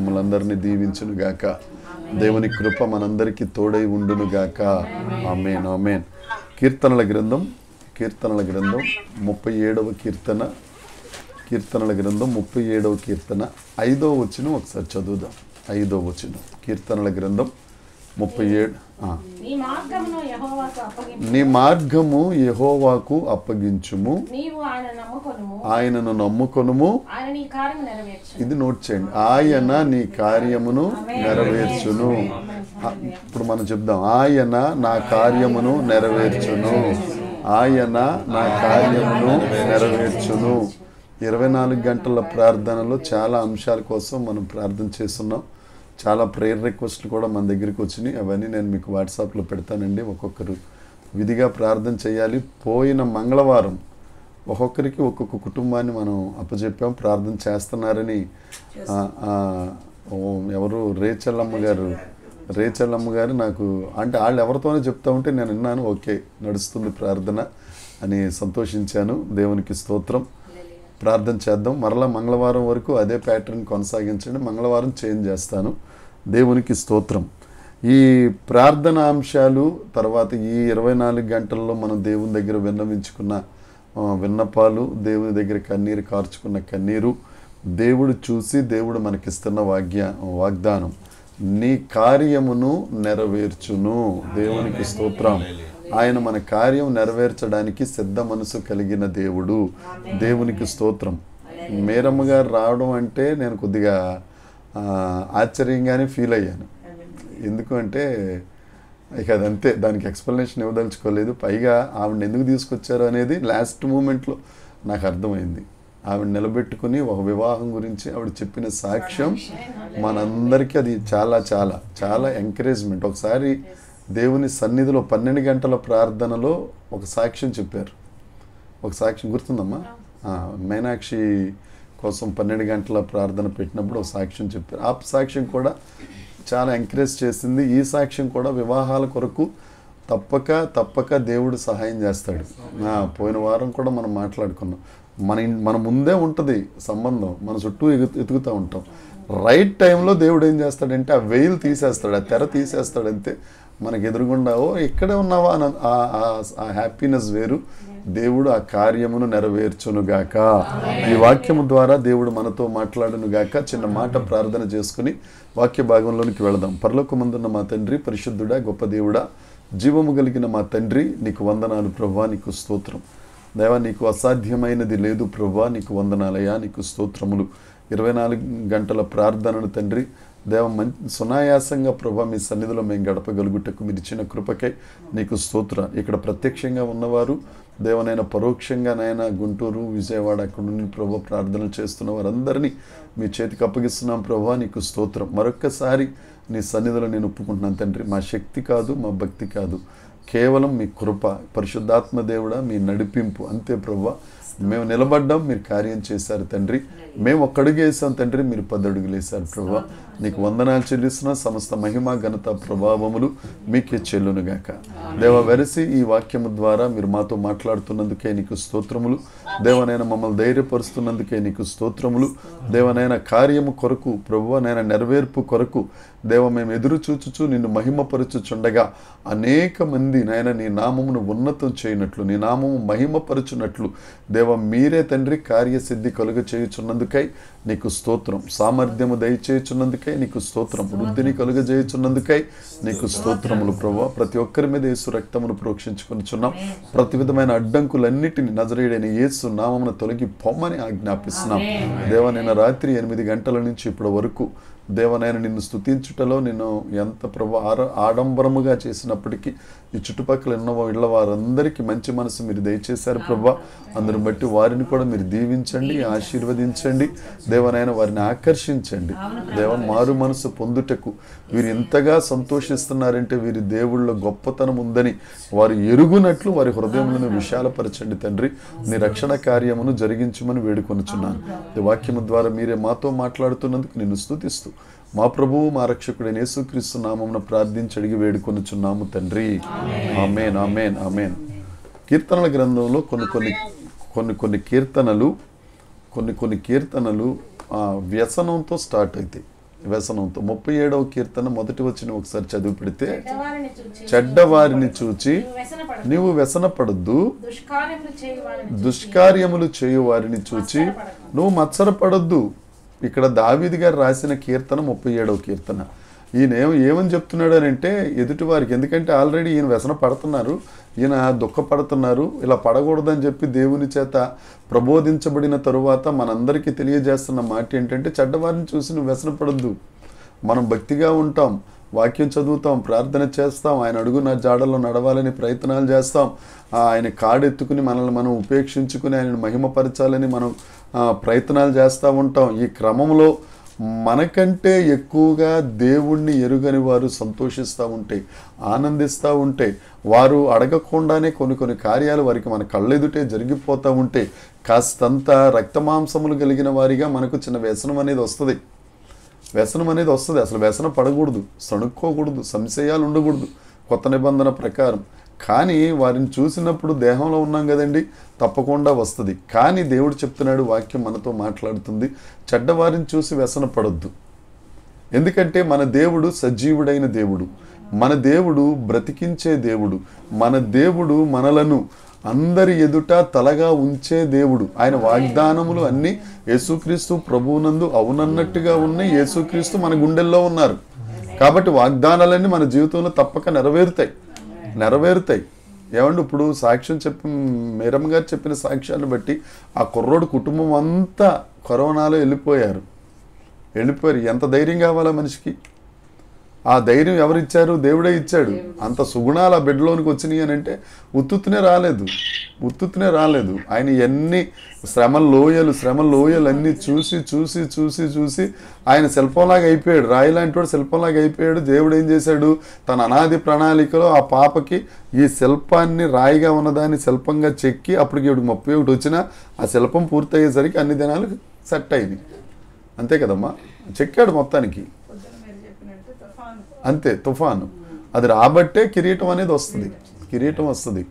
మమ్మల్ని అందరినీ దీవించును గాక. దేవుని కృప మనందరికీ తోడై ఉండును గాక. ఆమేన్ ఆమేన్. కీర్తనల గ్రంథం 37వ కీర్తన, కీర్తనల గ్రంథం 37వ కీర్తన 5వ వచనం ఒకసారి చదువుదాం. 5వ వచనం, కీర్తనల గ్రంథం 37. నీ మార్గము యెహోవాకు అప్పగించుము, ఆయనను నమ్ముకొనుము. ఇది నోట్ చేయండి. ఆయన నీ కార్యమును నెరవేర్చును. ఇప్పుడు మనం చెప్దాం, ఆయన నా కార్యమును నెరవేర్చును. ఆయన నా కార్యమును నెరవేర్చును. 24 గంటల ప్రార్థనలో చాలా అంశాల కోసం మనం ప్రార్థన చేస్తున్నాం. చాలా ప్రేయర్ రిక్వెస్ట్లు కూడా మన దగ్గరికి వచ్చినాయి. అవన్నీ నేను మీకు వాట్సాప్లో పెడతానండి. ఒక్కొక్కరు విధిగా ప్రార్థన చేయాలి. పోయిన మంగళవారం ఒక్కొక్కరికి ఒక్కొక్క కుటుంబాన్ని మనం అప్పచెప్పాం, ప్రార్థన చేస్తున్నారని. ఎవరు రేచల్లమ్మ గారు నాకు అంటే వాళ్ళు ఎవరితోనే చెప్తా ఉంటే నేను విన్నాను. ఓకే, నడుస్తుంది ప్రార్థన అని సంతోషించాను. దేవునికి స్తోత్రం. ప్రార్థన చేద్దాం. మరలా మంగళవారం వరకు అదే ప్యాటర్న్ కొనసాగించండి. మంగళవారం చేంజ్ చేస్తాను. దేవునికి స్తోత్రం. ఈ ప్రార్థన అంశాలు తర్వాత ఈ 24 గంటల్లో మనం దేవుని దగ్గర విన్నవించుకున్న విన్నపాలు, దేవుని దగ్గర కన్నీరు కార్చుకున్న కన్నీరు, దేవుడు చూసి దేవుడు మనకిస్తున్న వాగ్దానం, నీ కార్యమును నెరవేర్చును. దేవునికి స్తోత్రం. ఆయన మన కార్యం నెరవేర్చడానికి సిద్ధ మనసు కలిగిన దేవుడు. దేవునికి స్తోత్రం. మేరమ్మ గారు రావడం అంటే నేను కొద్దిగా ఆశ్చర్యంగానే ఫీల్ అయ్యాను. ఎందుకంటే ఇక అదంతే, దానికి ఎక్స్ప్లెనేషన్ ఇవ్వదలుచుకోలేదు. పైగా ఆవిడని ఎందుకు తీసుకొచ్చారు అనేది లాస్ట్ మూమెంట్లో నాకు అర్థమైంది. ఆవిడ నిలబెట్టుకుని ఒక వివాహం గురించి ఆవిడ చెప్పిన సాక్ష్యం మనందరికీ అది చాలా చాలా చాలా ఎంకరేజ్మెంట్. ఒకసారి దేవుని సన్నిధిలో 12 గంటల ప్రార్థనలో ఒక సాక్ష్యం చెప్పారు. ఒక సాక్ష్యం గుర్తుందమ్మా? మీనాక్షి కోసం 12 గంటల ప్రార్థన పెట్టినప్పుడు ఒక సాక్ష్యం చెప్పారు. ఆ సాక్ష్యం కూడా చాలా ఎంకరేజ్ చేసింది. ఈ సాక్ష్యం కూడా వివాహాల కొరకు తప్పక దేవుడు సహాయం చేస్తాడు. పోయిన వారం కూడా మనం మాట్లాడుకున్నాం. మన ముందే ఉంటుంది సంబంధం, మన చుట్టూ ఎతుకుతూ ఉంటాం. రైట్ టైంలో దేవుడు ఏం చేస్తాడంటే ఆ వెయిల్ తీసేస్తాడు, ఆ తెర తీసేస్తాడు. అంతే, మనకు ఎదురుగుండా ఇక్కడే ఉన్నావా ఆ హ్యాపీనెస్ వేరు. దేవుడు ఆ కార్యమును నెరవేర్చునుగాక. ఈ వాక్యము ద్వారా దేవుడు మనతో మాట్లాడునుగాక. చిన్న మాట ప్రార్థన చేసుకుని వాక్య భాగంలోనికి వెళదాం. పరలోకమందున్న మా తండ్రి, పరిశుద్ధుడా, గొప్ప దేవుడా, జీవము కలిగిన మా తండ్రి, నీకు వందనాలు ప్రభువా, నీకు స్తోత్రం. దేవా, నీకు అసాధ్యమైనది లేదు ప్రభువా, నీకు వందనాలయ్యా, నీకు స్తోత్రములు. 24 గంటల ప్రార్థనను తండ్రి దేవ సునాయాసంగా ప్రభా మీ సన్నిధిలో మేము గడపగలుగుటకు మీరు ఇచ్చిన కృపకై నీకు స్తోత్రం. ఇక్కడ ప్రత్యక్షంగా ఉన్నవారు దేవనైనా పరోక్షంగా నాయన గుంటూరు, విజయవాడ అక్కడ నుండి ప్రభా ప్రార్థనలు చేస్తున్న వారందరినీ మీ చేతికి అప్పగిస్తున్నాం ప్రభా, నీకు స్తోత్రం. మరొక్కసారి నీ సన్నిధిలో నేను ఒప్పుకుంటున్నాను తండ్రి. మా శక్తి కాదు, మా భక్తి కాదు, కేవలం మీ కృప, పరిశుద్ధాత్మ దేవుడా మీ నడిపింపు అంతే ప్రభా. మేము నిలబడ్డాం, మీరు కార్యం చేశారు తండ్రి. మేము ఒక్కడుగు వేసాం తండ్రి, మీరు 10 అడుగులు వేశారు ప్రభా. నీకు వందనాలు చెల్లిస్తున్నా. సమస్త మహిమ ఘనత ప్రభావములు మీకే చెల్లునుగాక. దేవ, వెరసి ఈ వాక్యము ద్వారా మీరు మాతో మాట్లాడుతున్నందుకే నీకు స్తోత్రములు. దేవనైనా మమ్మల్ని ధైర్యపరుస్తున్నందుకే నీకు స్తోత్రములు. దేవనైనా కార్యము కొరకు ప్రభువా, నైనా నెరవేర్పు కొరకు దేవ మేము ఎదురు చూచుచు నిన్ను మహిమపరచుచుండగా అనేక మంది నాయన నీ నామమును ఉన్నతం చేయనట్లు, నీ నామము మహిమపరచునట్లు దేవ మీరే తండ్రి కార్యసిద్ధి కలుగ చేయుచున్నందుకై నీకు స్తోత్రం. సామర్థ్యము దయచేయుచున్నందుకై నీకు స్తోత్రం. వృద్ధిని కలుగజేయుచున్నందుకై నీకు స్తోత్రములు ప్రభువా. ప్రతి ఒక్కరి మీద యేసు రక్తమును ప్రోక్షించుకొనిచున్నాం. ప్రతి విధమైన అడ్డంకులన్నిటిని నజరేయుడైన యేసు నామమున తొలగి పొమ్మని ఆజ్ఞాపిస్తున్నాం. దేవ, నిన్న రాత్రి 8 గంటల నుంచి ఇప్పటి వరకు దేవనైనా నిన్ను స్తుతించుటలో నిన్ను ఎంత ప్రభు ఆడంబరముగా చేసినప్పటికీ ఈ చుట్టుపక్కల ఉన్న ఇళ్ళ వారందరికీ మంచి మనసు మీరు దయచేశారు ప్రభా. అందుని బట్టి వారిని కూడా మీరు దీవించండి, ఆశీర్వదించండి. దేవనైనా వారిని ఆకర్షించండి. దేవ, మారు మనసు పొందుటకు వీరు ఎంతగా సంతోషిస్తున్నారంటే వీరి దేవుళ్ళ గొప్పతనం ఉందని వారు ఎరుగునట్లు వారి హృదయములను విశాలపరచండి తండ్రి. నీ రక్షణ కార్యమును జరిగించమని వేడుకొనుచున్నాను. ఈ వాక్యము ద్వారా మీరే మాతో మాట్లాడుతున్నందుకు నిన్ను స్తుతిస్తూ మా ప్రభువు మా రక్షకుడైన యేసుక్రీస్తు నామమున ప్రార్థించి అడిగి వేడుకొనుచున్నాము తండ్రి. ఆమేన్ ఆమేన్ ఆమేన్. కీర్తనల గ్రంథంలో కొన్ని కీర్తనలు వ్యసనంతో స్టార్ట్ అవుతాయి. వ్యసనంతో. 37వ కీర్తన మొదటి వచనం ఒకసారి చదివి పెడితే, చెడ్డవారిని చూచి నీవు వ్యసనపడద్దు, దుష్కార్యములు చేయు వారిని చూచి నువ్వు మత్సరపడద్దు. ఇక్కడ దావీదు గారు రాసిన కీర్తన 37వ కీర్తన. ఈయన ఏమని చెప్తున్నాడు అని అంటే ఎదుటి వారికి, ఎందుకంటే ఆల్రెడీ ఈయన వ్యసన పడుతున్నారు, ఈయన దుఃఖపడుతున్నారు. ఇలా పడకూడదని చెప్పి దేవుని చేత ప్రబోధించబడిన తరువాత మనందరికీ తెలియజేస్తున్న మాట ఏంటంటే, చెడ్డవారిని చూసి నువ్వు వ్యసనపడద్దు. మనం భక్తిగా ఉంటాం, వాక్యం చదువుతాం, ప్రార్థన చేస్తాం, ఆయన అడుగున జాడల్లో నడవాలని ప్రయత్నాలు చేస్తాం, ఆయన కాడెత్తుకుని మనల్ని మనం ఉపేక్షించుకుని ఆయనను మహిమపరచాలని మనం ప్రయత్నాలు చేస్తూ ఉంటాం. ఈ క్రమంలో మనకంటే ఎక్కువగా దేవుణ్ణి ఎరుగని వారు సంతోషిస్తూ ఉంటే, ఆనందిస్తూ ఉంటే, వారు అడగకుండానే కొన్ని కార్యాలు వారికి మన కళ్ళెదుటే జరిగిపోతూ ఉంటే, కాస్తంత రక్తమాంసములు కలిగిన వారిగా మనకు చిన్న వ్యసనం అనేది వస్తుంది. అసలు వ్యసనం పడకూడదు, సణుక్కోకూడదు, సంశయాలు ఉండకూడదు కొత్త నిబంధన ప్రకారం. కానీ వారిని చూసినప్పుడు దేహంలో ఉన్నాం కదండి, తప్పకుండా వస్తుంది. కానీ దేవుడు చెప్తున్నాడు, వాక్యం మనతో మాట్లాడుతుంది, చెడ్డవారిని చూసి వ్యసన పడొద్దు. ఎందుకంటే మన దేవుడు సజీవుడైన దేవుడు, మన దేవుడు బ్రతికించే దేవుడు, మన దేవుడు మనలను అందరి ఎదుట తలగా ఉంచే దేవుడు. ఆయన వాగ్దానములు అన్నీ యేసుక్రీస్తు ప్రభువునందు అవునన్నట్టుగా ఉన్నాయి. యేసుక్రీస్తు మన గుండెల్లో ఉన్నారు కాబట్టి వాగ్దానాలన్నీ మన జీవితంలో తప్పక నెరవేరుతాయి. ఏమండి, ఇప్పుడు సాక్ష్యం మేరమ్మ గారు చెప్పిన సాక్ష్యాన్ని బట్టి ఆ కుర్రోడు కుటుంబం అంతా కరోనాలో వెళ్ళిపోయారు. ఎంత ధైర్యం కావాలా మనిషికి? ఆ ధైర్యం ఎవరిచ్చారు? దేవుడే ఇచ్చాడు. అంత సుగుణాలు ఆ బిడ్డలోనికి వచ్చినాయి అని అంటే ఉత్తునే రాలేదు. ఆయన ఎన్ని శ్రమ లోయలు అన్నీ చూసి ఆయన శిల్పంలాగా అయిపోయాడు. రాయి లాంటి వాడు శిల్పంలాగా అయిపోయాడు. దేవుడు ఏం చేశాడు? తన అనాది ప్రణాళికలో ఆ పాపకి ఈ శిల్పాన్ని రాయిగా ఉన్నదాన్ని శిల్పంగా చెక్కి, అప్పటికి 31 వచ్చినా ఆ శిల్పం పూర్తయ్యేసరికి అన్ని దినాలు సెట్ అయింది. అంతే కదమ్మా, చెక్కాడు మొత్తానికి. అంతే, తుఫాను. అది రాబట్టే కిరీటం అనేది వస్తుంది.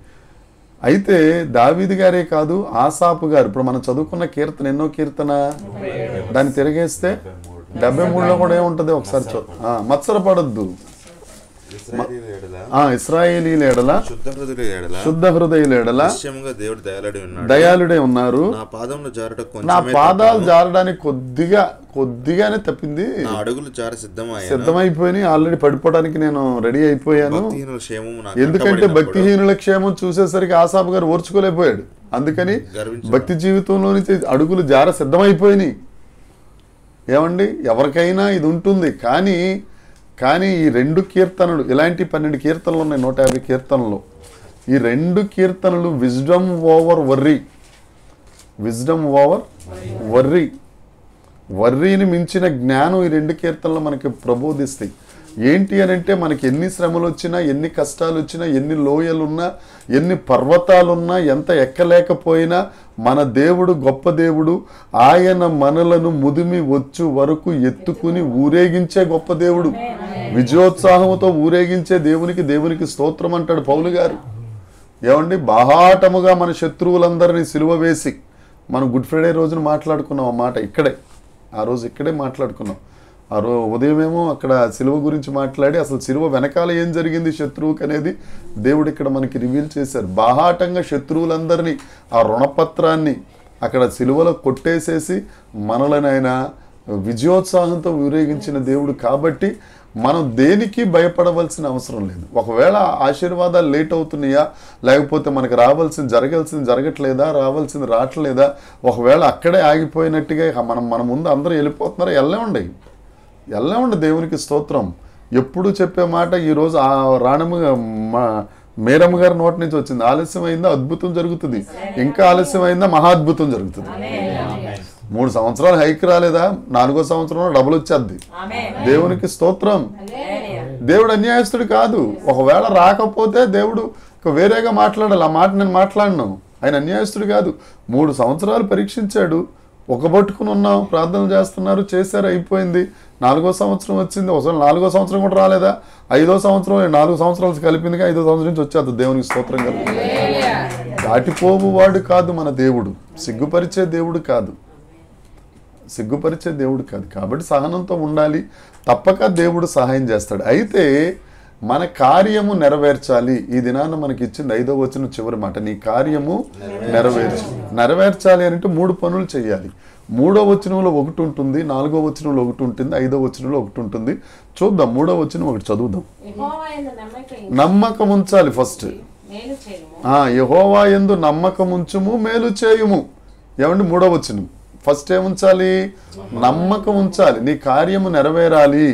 అయితే దావీదు గారే కాదు, ఆసాపు గారు, ఇప్పుడు మనం చదువుకున్న కీర్తన ఎన్నో కీర్తన, దాన్ని తిరిగేస్తే 73లో కూడా ఏముంటుంది ఒకసారి మత్సరపడద్దు, ఇశ్రాయేలీయుల ఎడల శుద్ధ హృదయుల ఎడల దయాళుడే ఉన్నారు. నా పాదాలు జారడానికి కొద్దిగానే తప్పింది, అడుగులు జార సిద్ధమైపోయి ఆల్రెడీ పడిపోవడానికి నేను రెడీ అయిపోయాను. ఎందుకంటే భక్తిహీనుల క్షేమం చూసేసరికి ఆసాపు గారు ఓర్చుకోలేకపోయాడు. అందుకని భక్తి జీవితంలో నుంచి అడుగులు జార సిద్ధమైపోయినాయి. ఏమండి, ఎవరికైనా ఇది ఉంటుంది. కానీ ఈ 2 కీర్తనలు, ఇలాంటి 12 కీర్తనలు ఉన్నాయి 150 కీర్తనలు. ఈ 2 కీర్తనలు విజ్డమ్ ఓవర్ వర్రీని మించిన జ్ఞానం ఈ 2 కీర్తనలు మనకి ప్రబోధిస్తాయి. ఏంటి అని అంటే, మనకి ఎన్ని శ్రమలు వచ్చినా, ఎన్ని కష్టాలు వచ్చినా, ఎన్ని లోయలున్నా, ఎన్ని పర్వతాలున్నా, ఎంత ఎక్కలేకపోయినా మన దేవుడు గొప్ప దేవుడు. ఆయన మనలను ముదిమి వచ్చు వరకు ఎత్తుకుని ఊరేగించే గొప్ప దేవుడు. విజయోత్సాహంతో ఊరేగించే దేవునికి స్తోత్రం అంటాడు పౌలు గారు. ఏమండి, బాహాటముగా మన శత్రువులందరినీ సిలువ వేసి, మనం గుడ్ ఫ్రైడే రోజున మాట్లాడుకున్నాం ఆ మాట. ఇక్కడే మాట్లాడుకున్నాం. ఉదయమేమో అక్కడ సిలువ గురించి మాట్లాడి, అసలు సిలువ వెనకాల ఏం జరిగింది శత్రువుకి అనేది దేవుడు ఇక్కడ మనకి రివీల్ చేశారు. బాహాటంగా శత్రువులందరినీ ఆ రుణపత్రాన్ని అక్కడ సిలువలో కొట్టేసేసి మనలను ఆయన విజయోత్సాహంతో ఊరేగించిన దేవుడు. కాబట్టి మనం దేనికి భయపడవలసిన అవసరం లేదు. ఒకవేళ ఆశీర్వాదాలు లేట్ అవుతున్నాయా, లేకపోతే మనకు జరగాల్సింది జరగట్లేదా, రావాల్సింది రావట్లేదా, ఒకవేళ అక్కడే ఆగిపోయినట్టుగా మన ముందు అందరూ వెళ్ళిపోతున్నారా, వెళ్ళండి దేవునికి స్తోత్రం. ఎప్పుడు చెప్పే మాట ఈరోజు ఆ మేరమ్మ గారి నోటి నుంచి వచ్చింది. ఆలస్యమైందా అద్భుతం జరుగుతుంది, ఇంకా ఆలస్యమైందా మహాద్భుతం జరుగుతుంది. 3 సంవత్సరాలు హైక్ రాలేదా, 4వ సంవత్సరంలో డబుల్ వచ్చేద్ది. దేవునికి స్తోత్రం. దేవుడు అన్యాయస్తుడు కాదు. ఒకవేళ రాకపోతే దేవుడు వేరేగా మాట్లాడాలి. ఆ మాట నేను మాట్లాడినాం. ఆయన అన్యాయస్తుడు కాదు. 3 సంవత్సరాలు పరీక్షించాడు. పట్టుకుని ఉన్నాం, ప్రార్థనలు చేశారు, అయిపోయింది. 4వ సంవత్సరం వచ్చింది. ఒకసారి 4వ సంవత్సరం కూడా రాలేదా, 5వ సంవత్సరం 4 సంవత్సరాలు కలిపిందిగా 5వ సంవత్సరం నుంచి వచ్చేది. దేవునికి స్తోత్రం కలుగుతుంది. దాటిపోవు వాడు కాదు మన దేవుడు, సిగ్గుపరిచే దేవుడు కాదు. సిగ్గుపరిచే దేవుడు కాదు. కాబట్టి సహనంతో ఉండాలి, తప్పక దేవుడు సహాయం చేస్తాడు. అయితే మన కార్యము నెరవేర్చాలి. ఈ దినాన మనకి ఇచ్చింది 5వ వచనం చివరి మాట, నీ కార్యము నెరవేర్చాలి అంటే 3 పనులు చేయాలి. 3వ వచనంలో ఒకటి ఉంటుంది, 4వ వచనంలో ఒకటి ఉంటుంది, 5వ వచనంలో ఒకటి ఉంటుంది. చూద్దాం 3వ వచనం ఒకటి చదువుదాం. నమ్మకం ఉంచాలి ఫస్ట్. యెహోవా యందు నమ్మకం ఉంచుము, మేలు చేయుము. ఏమండి 3వ వచనం ఫస్ట్ ఏముంచాలి? నమ్మకం ఉంచాలి. నీ కార్యము నెరవేరాలి.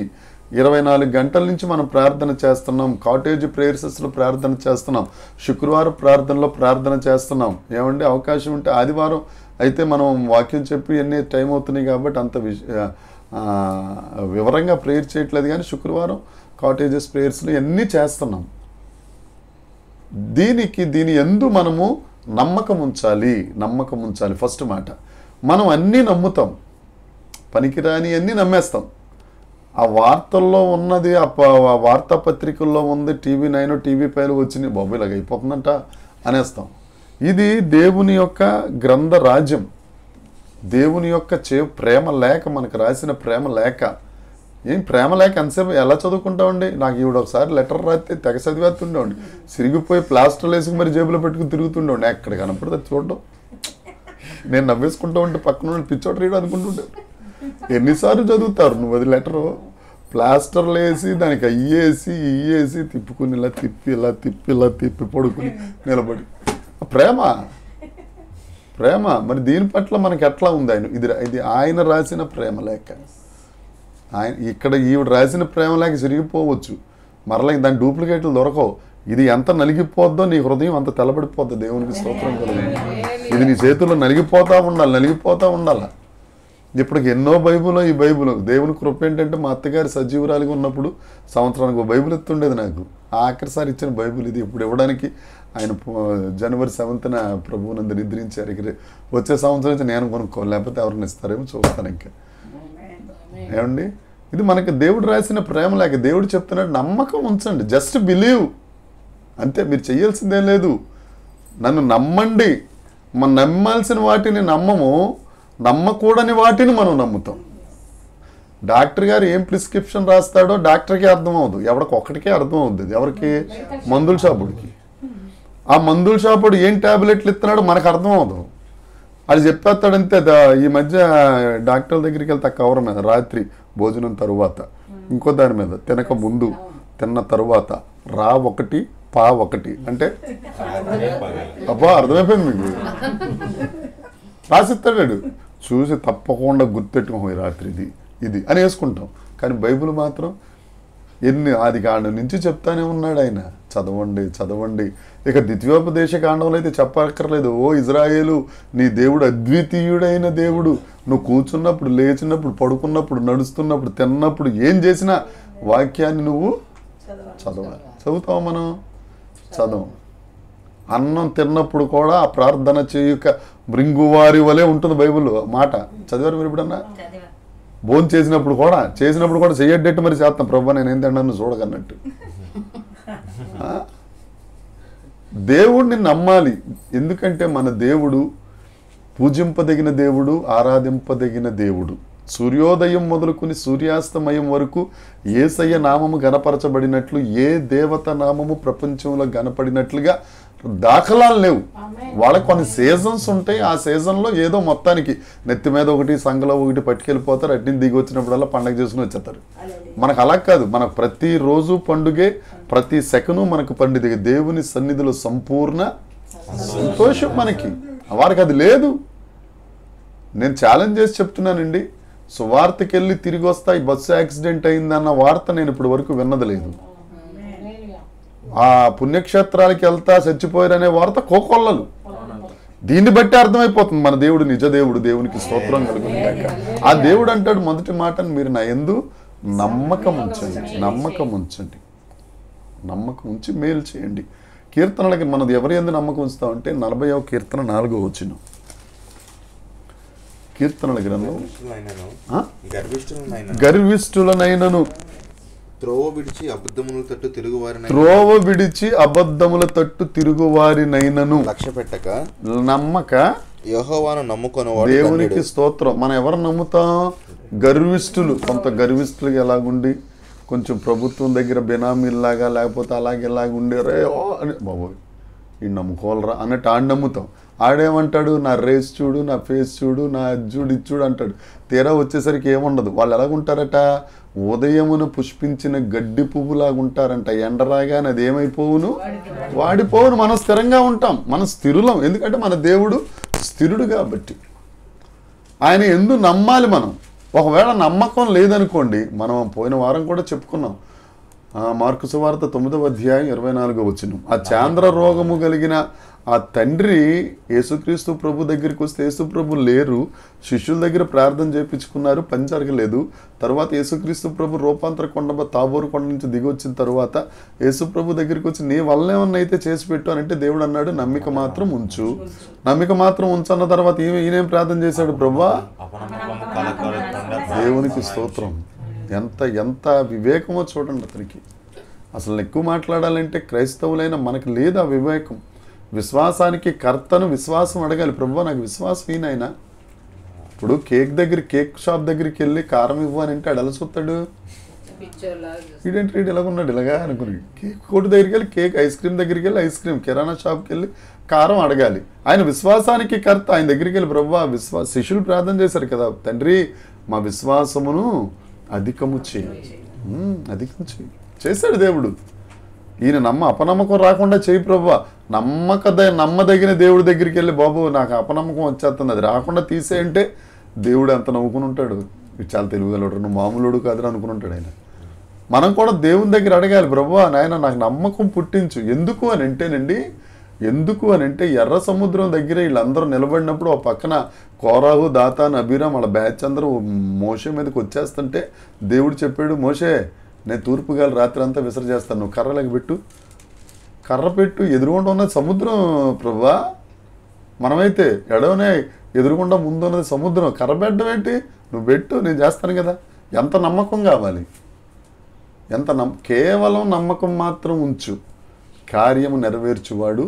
24 గంటల నుంచి మనం ప్రార్థన చేస్తున్నాం, కాటేజ్ ప్రేయర్సెస్లో ప్రార్థన చేస్తున్నాం, శుక్రవారం ప్రార్థనలో ప్రార్థన చేస్తున్నాం. ఏమండి అవకాశం ఉంటే ఆదివారం అయితే మనం వాక్యం చెప్పి ఎన్ని టైం అవుతున్నాయి కాబట్టి అంత వివరంగా ప్రేయర్ చేయట్లేదు, కానీ శుక్రవారం కాటేజెస్ ప్రేయర్స్లో ఎన్ని చేస్తున్నాం. దీని యందు మనము నమ్మకం ఉంచాలి. నమ్మకం ఉంచాలి ఫస్ట్ మాట. మనం అన్నీ నమ్ముతాం, పనికిరాని అన్నీ నమ్మేస్తాం. ఆ వార్తల్లో ఉన్నది, ఆ వార్తాపత్రికల్లో ఉంది, TV9 TV5 వచ్చినాయి, బాబు ఇలాగ అయిపోతుందంట అనేస్తాం. ఇది దేవుని యొక్క గ్రంథ రాజ్యం, దేవుని యొక్క ప్రేమ లేఖ, మనకు రాసిన ప్రేమ లేఖ. ఏం ప్రేమ లేఖ ఎంతసేపు ఎలా చదువుకుంటామండి? నాకు ఈవిడ ఒకసారి లెటర్ రాస్తే తెగ చదివేస్తుండేవాడి, సిరిగిపోయి ప్లాస్టర్లు వేసుకుని మరి జేబులో పెట్టుకుని తిరుగుతుండేవాడి. ఎక్కడ కనపడితే చూడడం, నేను నవ్వేసుకుంటా ఉంటే పక్కన పిచ్చోట రీడు అనుకుంటుండే. ఎన్నిసార్లు చదువుతారు నువ్వు అది లెటరు? ప్లాస్టర్లు వేసి దానికి ఇయ్యేసి తిప్పుకుని ఇలా తిప్పి పడుకుని నిలబడి ప్రేమ మరి దీని పట్ల మనకి ఎట్లా ఉంది? ఇది ఆయన రాసిన ప్రేమ లేఖ. ఇక్కడ ఈవిడ రాసిన ప్రేమ లేఖ చిరిగిపోవచ్చు, మరలా దాని డూప్లికేట్లు దొరకవు. ఇది ఎంత నలిగిపోద్దో నీ హృదయం అంత తెల్లబడిపోద్ది. దేవునికి స్తోత్రం కలుగుతుంది. ఇది నీ చేతుల్లో నలిగిపోతా ఉండాలి. ఇప్పటికి ఎన్నో బైబుల్, ఈ బైబుల్ దేవుని కృప ఏంటంటే మా అత్తగారి సజీవురాలిగా ఉన్నప్పుడు సంవత్సరానికి ఒక బైబుల్ ఎత్తుండేది నాకు. ఆఖరిసారి ఇచ్చిన బైబుల్ ఇది. ఇప్పుడు ఇవ్వడానికి ఆయన జనవరి 7న ప్రభువునందు నిద్రించారు. ఇక్కడ వచ్చే సంవత్సరం నుంచి నేను కొనుక్కోవాలి, లేకపోతే ఎవరిని ఇస్తారేమో చూస్తాను. ఇంకా ఏమండి, ఇది మనకి దేవుడు రాసిన ప్రేమ లేక. దేవుడు చెప్తున్నాడు నమ్మకం ఉంచండి, జస్ట్ బిలీవ్ అంతే, మీరు చెయ్యాల్సిందేం లేదు. నన్ను నమ్మండి. మనం నమ్మాల్సిన వాటిని నమ్మము, నమ్మకూడని వాటిని మనం నమ్ముతాం. డాక్టర్ గారు ఏం ప్రిస్క్రిప్షన్ రాస్తాడో డాక్టర్కి అర్థం అవ్వదు, ఎవరికొక్కడికే అర్థం అవుతుంది. ఎవరికి? మందుల షాపుడికి. ఆ మందుల షాపుడు ఏం ట్యాబ్లెట్లు ఇస్తున్నాడో మనకు అర్థం అవ్వదు, అది చెప్పేస్తాడంతే. ఈ మధ్య డాక్టర్ దగ్గరికి వెళ్తే కవర్ మీద రాత్రి భోజనం తరువాత, ఇంకో దాని మీద తినక ముందు, తిన్న తరువాత, రా 1 పా 1 అంటే అబ్బా అర్థమైపోయింది మీకు. రాసిస్తాడు, చూసి తప్పకుండా గుర్తెట్టుకోం రాత్రి ఇది అని వేసుకుంటాం. కానీ బైబిల్ మాత్రం ఆది కాండం నుంచి చెప్తానే ఉన్నాడు ఆయన. చదవండి. ఇక ద్వితీయోపదేశ కాండంలో అయితే చెప్పక్కర్లేదు. ఓ ఇజ్రాయేలు, నీ దేవుడు అద్వితీయుడైన దేవుడు. నువ్వు కూర్చున్నప్పుడు, లేచినప్పుడు, పడుకున్నప్పుడు, నడుస్తున్నప్పుడు, తిన్నప్పుడు, ఏం చేసినా వాక్యాన్ని నువ్వు చదవాలి. చదువుతావు? మనం చదవం. అన్నం తిన్నప్పుడు కూడా ఆ ప్రార్థన చేయక మృంగువారి వలె ఉంటుంది బైబిల్ మాట. చదివారు మీరు ఎప్పుడన్నా? భోజనం చేసినప్పుడు కూడా చెయ్యడ్డట్టు మరి చేస్తాం, ప్రభు నేను ఏం తిన్నాను చూడకన్నట్టు. దేవుడిని నమ్మాలి. ఎందుకంటే మన దేవుడు పూజింపదగిన దేవుడు, ఆరాధింపదగిన దేవుడు. సూర్యోదయం మొదలుకుని సూర్యాస్తమయం వరకు యేసయ్య నామము గణపరచబడినట్లు ఏ దేవత నామము ప్రపంచంలో గణపడినట్లుగా దాఖలాలు లేవు. వాళ్ళకి కొన్ని సీజన్స్ ఉంటాయి. ఆ సీజన్లో ఏదో మొత్తానికి నెత్తి మీద ఒకటి, సంఘలో ఒకటి పట్టుకెళ్ళిపోతారు. అట్ని దిగి వచ్చినప్పుడల్లా పండగ చేసుకుని వచ్చేస్తారు. మనకు అలా కాదు. మనకు ప్రతిరోజు పండుగే, ప్రతి సెకను మనకు పండుగ. దేవుని సన్నిధిలో సంపూర్ణ సంతోషం మనకి. వారికి అది లేదు. నేను ఛాలెంజ్ చేసి చెప్తున్నానండి, సువార్తకి వెళ్ళి తిరిగి వస్తా ఈ బస్సు యాక్సిడెంట్ అయిందన్న వార్త నేను ఇప్పటి వరకు విన్నది లేదు. ఆ పుణ్యక్షేత్రాలకి వెళ్తా చచ్చిపోయారనే వార్త కోకొల్లలు. దీన్ని బట్టి అర్థమైపోతుంది మన దేవుడు నిజ దేవుడు. దేవునికి స్తోత్రం కలుగుతుంది. ఆ దేవుడు అంటాడు మొదటి మాటను, మీరు నా యందు నమ్మకం ఉంచండి. నమ్మకం ఉంచి మేలు చేయండి. కీర్తనలకి మనది ఎవరి యందు నమ్మకం ఉంచుతామంటే 40వ కీర్తన 4వ వచనం. కీర్తనల గ్రంథం, గర్విష్ఠులనైనను త్రోవ విడిచి అబద్ధముల తట్టు తిరుగువారినైనను లక్ష్య పెట్టక యెహోవాను నమ్ముకొనువాడు దేవునికి ధన్యుడు. స్తోత్రం. మనం ఎవరు నమ్ముతాం? గర్విష్ఠులు. కొంత గర్విష్ఠులుగా ఎలాగుండి కొంచెం ప్రభుత్వం దగ్గర బినామీల్లాగా లేకపోతే అలాగే ఇలాగ ఉండేరే అని బాబోయ్ ఈ నమ్ముకోవాలరా అన్నట్టు ఆడు నమ్ముతాం. ఆడేమంటాడు? నా రేస్ చూడు, నా ఫేస్ చూడు, నా చూడు ఇది చూడు అంటాడు. తీరా వచ్చేసరికి ఏముండదు. వాళ్ళు ఎలాగుంటారట? ఉదయమును పుష్పించిన గడ్డి పువ్వులాగా ఉంటారంట. ఎండ రాగానే అది ఏమైపోవును? వాడిపోవును. మనం స్థిరంగా ఉంటాం, మనం స్థిరులం. ఎందుకంటే మన దేవుడు స్థిరుడు కాబట్టి. ఆయన ఎందు నమ్మాలి మనం. ఒకవేళ నమ్మకం లేదనుకోండి, మనం పోయిన వారం కూడా చెప్పుకున్నాం, మార్కు సువార్త 9వ అధ్యాయం 24వ వచనం. ఆ చాంద్ర రోగము కలిగిన ఆ తండ్రి యేసుక్రీస్తు ప్రభు దగ్గరికి వస్తే యేసు ప్రభు లేరు. శిష్యుల దగ్గర ప్రార్థన చేయించుకున్నారు, పని జరగలేదు. తర్వాత యేసుక్రీస్తు ప్రభు రూపాంతర కొండ తాబోరు కొండ నుంచి దిగి వచ్చిన తర్వాత యేసు ప్రభు దగ్గరికి వచ్చి నీ వల్ల ఏమన్నా అయితే చేసి పెట్టు అని అంటే దేవుడు అన్నాడు నమ్మిక మాత్రం ఉంచు. నమ్మిక మాత్రం ఉంచన్న తర్వాత ఈయనేం ప్రార్థన చేశాడు? ప్రభువా, దేవునికి స్తోత్రం. ఎంత ఎంత వివేకమో చూడండి అతనికి. అసలు ఎక్కువ మాట్లాడాలంటే క్రైస్తవులైన మనకు లేదు ఆ వివేకం. విశ్వాసానికి కర్తను విశ్వాసం అడగాలి. ప్రభువా నాకు విశ్వాసం ఈయనైనా. ఇప్పుడు కేక్ షాప్ దగ్గరికి వెళ్ళి కారం ఇవ్వనంటే ఆడు ఎలా చూస్తాడు? వీడేంటి ఇలాగ ఉన్నాడు ఇలాగా అనుకుని. కేక్ కొట్టు దగ్గరికి వెళ్ళి కేక్, ఐస్ క్రీమ్ దగ్గరికి వెళ్ళి ఐస్ క్రీమ్, కిరాణా షాప్కి వెళ్ళి కారం అడగాలి. ఆయన విశ్వాసానికి కర్త. ఆయన దగ్గరికి వెళ్ళి ప్రభువా శిష్యులు ప్రార్థన చేశారు కదా, తండ్రి మా విశ్వాసమును అధికము చేయి. అధికం చేయి చేశాడు దేవుడు. ఈయన అపనమ్మకం రాకుండా చేయి ప్రభువా. నమ్మదగిన దేవుడి దగ్గరికి వెళ్ళి బాబు నాకు అపనమ్మకం వచ్చేస్తుంది అది రాకుండా తీసేయంటే దేవుడు ఎంత నవ్వుకుని ఉంటాడు. చాలా తెలివిగలడు, నువ్వు మామూలుడు కాదని అనుకుని ఉంటాడు ఆయన. మనం కూడా దేవుని దగ్గర అడగాలి, ప్రభువా నాయన నాకు నమ్మకం పుట్టించు. ఎందుకు అని అంటే ఎర్ర సముద్రం దగ్గర వీళ్ళందరూ నిలబడినప్పుడు ఒక పక్కన కోరాహు, దాతాన్, అబీరాం వాళ్ళ బ్యాచ్ అందరూ మోషే మీదకి వచ్చేస్తుంటే దేవుడు చెప్పాడు, మోషే నేను తూర్పు గాలి రాత్రి అంతా విసర్జేస్తాను, నువ్వు కర్రలకు పెట్టు. కర్ర పెట్టు. ఎదురుగుండా ఉన్నది సముద్రం ప్రభువా. మనమైతే ఎడవనే ఎదురుగుండా ముందు ఉన్నది సముద్రం. కర్ర పెట్టడం ఏంటి? నువ్వు పెట్టు, నేను చేస్తాను కదా. ఎంత నమ్మకం కావాలి, కేవలం నమ్మకం మాత్రం ఉంచు. కార్యము నెరవేర్చువాడు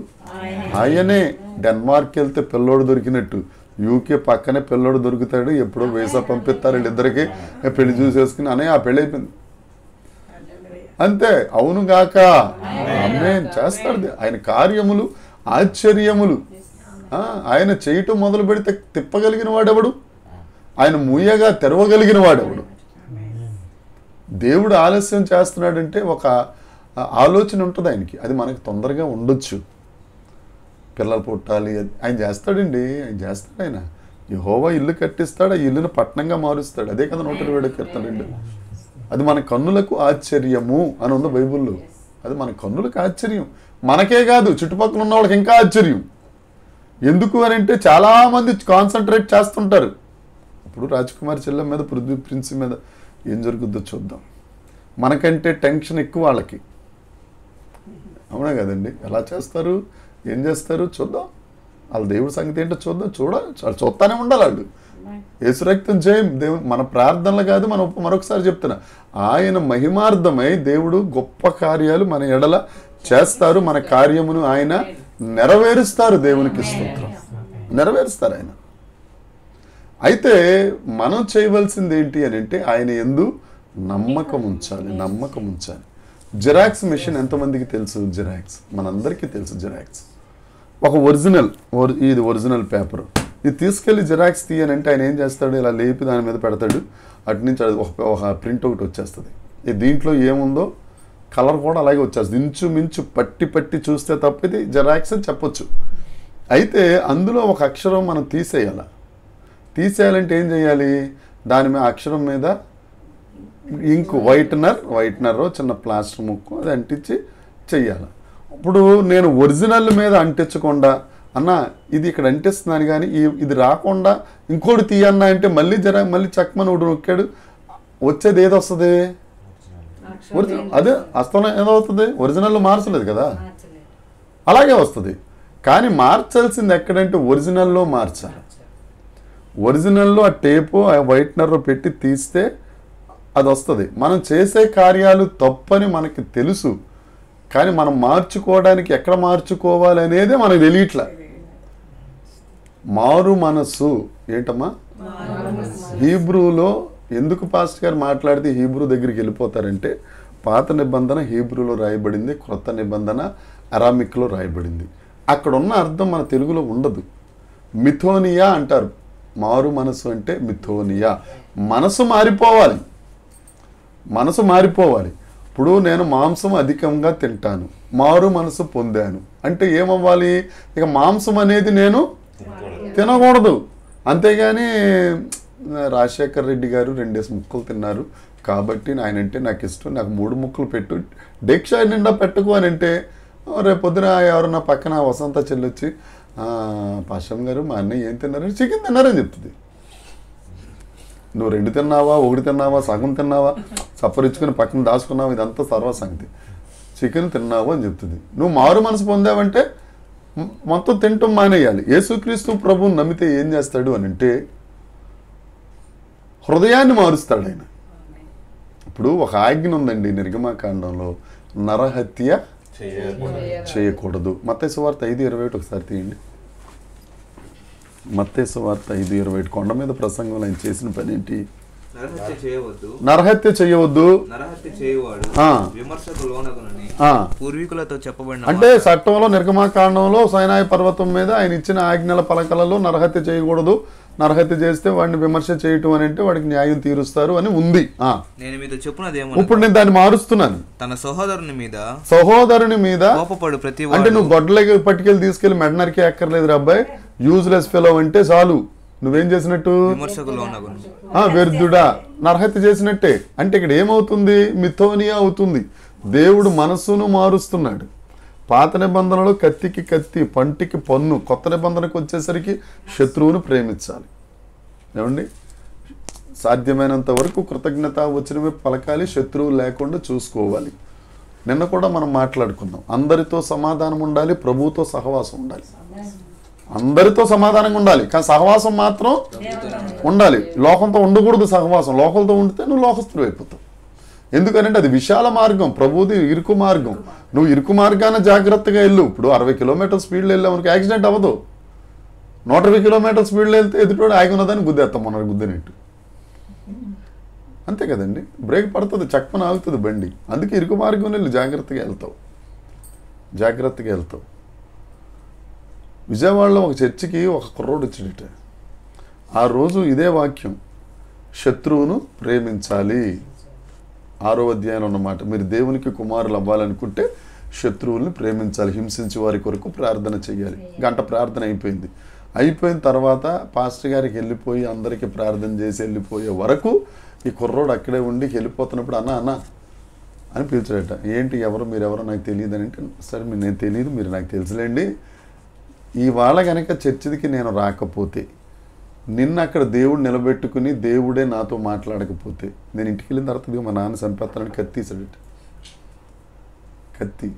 ఆయనే. డెన్మార్క్ వెళ్తే పిల్లోడు దొరికినట్టు యూకే పక్కనే పిల్లోడు దొరుకుతాడు. ఎప్పుడో వీసా పంపిస్తారు వీళ్ళిద్దరికి, పెళ్లి చూసేసుకుని అనే ఆ పెళ్ళి అయిపోయింది అంతే. అవును గాక ఆమేన్. చేస్తాడు ఆయన కార్యములు, ఆశ్చర్యములు. ఆయన చేయటం మొదలు పెడితే తిప్పగలిగిన వాడెవడు? ఆయన మూయగా తెరవగలిగిన వాడెవడు? దేవుడు ఆలస్యం చేస్తున్నాడంటే ఒక ఆలోచన ఉంటుంది ఆయనకి. అది మనకి తొందరగా ఉండొచ్చు. పిల్లలు పుట్టాలి ఆయన చేస్తాడండి. ఆయన యెహోవా ఇల్లు కట్టిస్తాడు, ఆ ఇల్లును పట్టణంగా మారుస్తాడు. అదే కదా 120 కీర్తనలు. అది మన కన్నులకు ఆశ్చర్యము అని ఉంది బైబిల్లో. అది మన కన్నులకు ఆశ్చర్యం. మనకే కాదు చుట్టుపక్కల ఉన్న వాళ్ళకి ఇంకా ఆశ్చర్యం. ఎందుకు అని అంటే చాలామంది కాన్సన్ట్రేట్ చేస్తుంటారు. ఇప్పుడు రాజ్కుమార్ చెల్లెం మీద, పృథ్వీ ప్రిన్స్ మీద ఏం జరుగుద్దో చూద్దాం. మనకంటే టెన్షన్ ఎక్కువ వాళ్ళకి. అవునా కదండి? ఎలా చేస్తారు, ఏం చేస్తారు చూద్దాం. వాళ్ళ దేవుడి సంగతి ఏంటో చూద్దాం. వాళ్ళు చూస్తానే ఉండాలి. వాళ్ళు యేసు రక్తం చేయం. దేవుడు మన ప్రార్థనలు కాదు. మరొకసారి చెప్తున్నా, ఆయన మహిమార్థమై దేవుడు గొప్ప కార్యాలు మన ఎడల చేస్తారు. మన కార్యమును ఆయన నెరవేరుస్తారు. దేవునికి స్తోత్రం. నెరవేరుస్తారు ఆయన. అయితే మనం చేయవలసింది ఏంటి అని అంటే ఆయన యందు నమ్మకం ఉంచాలి. జిరాక్స్ మెషిన్ ఎంతమందికి తెలుసు? జిరాక్స్ మనందరికీ తెలుసు. జిరాక్స్ ఒక ఇది ఒరిజినల్ పేపర్. ఇది తీసుకెళ్ళి జిరాక్స్ తీయనంటే ఆయన ఏం చేస్తాడు? ఇలా లేపి దాని మీద పెడతాడు. అటు నుంచి ఒక ప్రింట్ ఒకటి వచ్చేస్తుంది. దీంట్లో ఏముందో కలర్ కూడా అలాగే వచ్చేస్తుంది. ఇంచుమించు పట్టి చూస్తే తప్ప ఇది జిరాక్స్ అని చెప్పొచ్చు. అయితే అందులో ఒక అక్షరం మనం తీసేయాలంటే ఏం చేయాలి? దాని మీద అక్షరం మీద ఇంకు వైట్నర్ చిన్న ప్లాస్టర్ ముక్కు అది అంటించి చెయ్యాలి. ఇప్పుడు నేను ఒరిజినల్ మీద అంటించకుండా అన్న ఇది ఇక్కడ అంటిస్తున్నాను కానీ ఇది రాకుండా ఇంకోటి తీయన్నా అంటే మళ్ళీ చక్కమని ఒకటి నొక్కాడు. వచ్చేది ఏది వస్తుంది? అదే అస్తనం ఏదవుతుంది? ఒరిజినల్ మార్చలేదు కదా, అలాగే వస్తుంది. కానీ మార్చాల్సింది ఎక్కడంటే ఒరిజినల్లో మార్చాలి. ఒరిజినల్లో ఆ టేపు ఆ వైట్నర్ పెట్టి తీస్తే అది వస్తుంది. మనం చేసే కార్యాలు తప్పని మనకి తెలుసు, కానీ మనం మార్చుకోవడానికి ఎక్కడ మార్చుకోవాలి అనేదే మనకు తెలియట్లా. మారు మనస్సు ఏంటమ్మా? హీబ్రూలో ఎందుకు పాస్టర్ గారు మాట్లాడితే హీబ్రూ దగ్గరికి వెళ్ళిపోతారంటే, పాత నిబంధన హీబ్రూలో రాయబడింది, క్రొత్త నిబంధన అరామిక్లో రాయబడింది. అక్కడ ఉన్న అర్థం మన తెలుగులో ఉండదు. మిథోనియా అంటారు. మారు మనసు అంటే మిథోనియా. మనసు మారిపోవాలి, మనసు మారిపోవాలి. ఇప్పుడు నేను మాంసం అధికంగా తింటాను, మారు మనసు పొందాను అంటే ఏమవ్వాలి? ఇక మాంసం అనేది నేను తినకూడదు. అంతేగాని రాజశేఖర్ రెడ్డి గారు 2 ముక్కలు తిన్నారు కాబట్టి ఆయనంటే నాకు ఇష్టం, నాకు 3 ముక్కలు పెట్టు, డేక్ష నిండా పెట్టుకు అని అంటే, రేపొద్దున ఎవరన్నా పక్కన వసంత చెల్లొచ్చి పాషం గారు మా అన్నయ్య ఏం తిన్నారని, చికెన్ తిన్నారని చెప్తుంది. నువ్వు 2 తిన్నావా, 1 తిన్నావా, సగం తిన్నావా, సప్పరించుకుని పక్కన దాచుకున్నావా, ఇదంతా సర్వసంగతి. చికెన్ తిన్నావు అని చెప్తుంది. నువ్వు మారు మనసు పొందావంటే మొత్తం తింటాం మానేయాలి. యేసుక్రీస్తు ప్రభువుని నమ్మితే ఏం చేస్తాడు అని అంటే హృదయాన్ని మారుస్తాడు ఆయన. ఇప్పుడు ఒక ఆజ్ఞ ఉందండి నిర్గమాకాండంలో, నరహత్య చేయకూడదు. మత్తయి సువార్త 5:21 ఒకసారి తీయండి. మత్తయి సువార్త 5:21 కొండ మీద ప్రసంగంలో ఆయన చేసిన పని ఏంటి? నరహత్య చేయవద్దు, పూర్వీకులతో చెప్పబడిన అంటే చట్టంలో నిర్గమాకాండంలో సైనాయి పర్వతం మీద ఆయన ఇచ్చిన ఆజ్ఞల పలకలలో నరహత్య చేయకూడదు, నరహత్య చేస్తే వాడిని విమర్శ చేయటం అని అంటే వాడికి న్యాయం తీరుస్తారు అని ఉంది. నేను మీతో చెప్పున్నదేమో, ఇప్పుడు నేను దాన్ని మారుస్తున్నాను. తన సహోదరుని మీద కోపపడు ప్రతి అంటే నువ్వు గొడ్డలకి పట్టుకెళ్ళి తీసుకెళ్లి మెడనరికి ఎక్కర్లేదు అబ్బాయి, యూజ్లెస్ ఫెలో అంటే చాలు, నువ్వేం చేసినట్టు? వ్యర్థుడా, నరహత్య చేసినట్టే. అంటే ఇక్కడ ఏమవుతుంది? మిథోనియా అవుతుంది. దేవుడు మనస్సును మారుస్తున్నాడు. పాత నిబంధనలో కత్తికి కత్తి, పంటికి పన్ను, కొత్త నిబంధనకు వచ్చేసరికి శత్రువును ప్రేమించాలి. ఏమండి? సాధ్యమైనంత వరకు కృతజ్ఞత వచ్చినవి పలకాలి, శత్రువు లేకుండా చూసుకోవాలి. నిన్న కూడా మనం మాట్లాడుకున్నాం, అందరితో సమాధానం ఉండాలి, ప్రభువుతో సహవాసం ఉండాలి. అందరితో సమాధానంగా ఉండాలి, కానీ సహవాసం మాత్రం ఉండాలి. లోకంతో ఉండకూడదు సహవాసం. లోకంతో ఉండితే నువ్వు లోకస్తుడు అయిపోతావు. ఎందుకంటే అది విశాల మార్గం, ప్రభుది ఇరుకు మార్గం. నువ్వు ఇరుకు మార్గాన జాగ్రత్తగా వెళ్ళు. ఇప్పుడు 60 కిలోమీటర్ స్పీడ్లో వెళ్ళావు మనకి యాక్సిడెంట్ అవ్వదు. 120 కిలోమీటర్ స్పీడ్లో వెళ్తే ఎదుటోడు ఆగి ఉన్నదాన్ని గుద్దేస్తాం, మన గుద్దినట్టు. అంతే కదండి, బ్రేక్ పడుతుంది, చక్కన ఆగుతుంది బండి. అందుకే ఇరుకు మార్గం వెళ్ళి జాగ్రత్తగా వెళ్తావు. విజయవాడలో ఒక చర్చికి ఒక కుర్రోడు వచ్చాడట. ఆ రోజు ఇదే వాక్యం, శత్రువును ప్రేమించాలి. 6వ అధ్యాయంలో ఉన్నమాట. మీరు దేవునికి కుమారులు అవ్వాలనుకుంటే శత్రువుల్ని ప్రేమించాలి, హింసించి వారి కొరకు ప్రార్థన చేయాలి. గంట ప్రార్థన అయిపోయిన తర్వాత పాస్టర్ గారికి వెళ్ళిపోయి అందరికీ ప్రార్థన చేసి వెళ్ళిపోయే వరకు ఈ కుర్రోడు అక్కడే ఉండి వెళ్ళిపోతున్నప్పుడు అన్న అని పిలిచాడట. ఏంటి, మీరెవరో నాకు తెలియదు అని అంటే, సరే నేను తెలియదు, మీరు నాకు తెలుసులేండి. ఇవాళ కనుక చర్చికి నేను రాకపోతే, నిన్న అక్కడ దేవుడు నిలబెట్టుకుని దేవుడే నాతో మాట్లాడకపోతే, నేను ఇంటికి వెళ్ళిన తర్వాత మా నాన్న చంపేస్తానని కత్తిసాడట. కత్తి,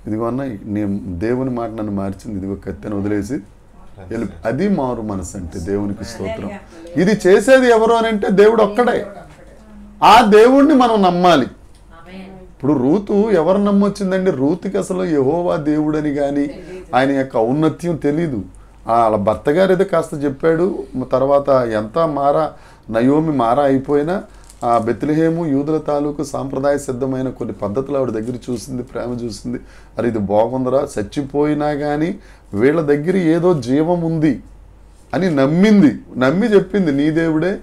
ఇదిగో అన్న నేను దేవుని మాట నన్ను మార్చింది, ఇదిగో కత్తి అని వదిలేసి అది మారు మనసు అంటే. దేవునికి స్తోత్రం. ఇది చేసేది ఎవరు అని అంటే దేవుడు ఒక్కడే. ఆ దేవుణ్ణి మనం నమ్మాలి. ఇప్పుడు రూతు ఎవరు నమ్మొచ్చిందండి? రూతుకి అసలు యెహోవా దేవుడని కానీ ఆయన యొక్క ఔన్నత్యం తెలీదు. వాళ్ళ భర్త గారు ఏదో కాస్త చెప్పాడు. తర్వాత ఎంత నయోమి మారా అయిపోయినా ఆ బెత్లెహేము యూదుల తాలూకు సాంప్రదాయ సిద్ధమైన కొన్ని పద్ధతులు ఆవిడ దగ్గర చూసింది, ప్రేమ చూసింది. అరే ఇది బాగుందరా, చచ్చిపోయినా కానీ వీళ్ళ దగ్గర ఏదో జీవం ఉంది అని నమ్మి చెప్పింది, నీ దేవుడే.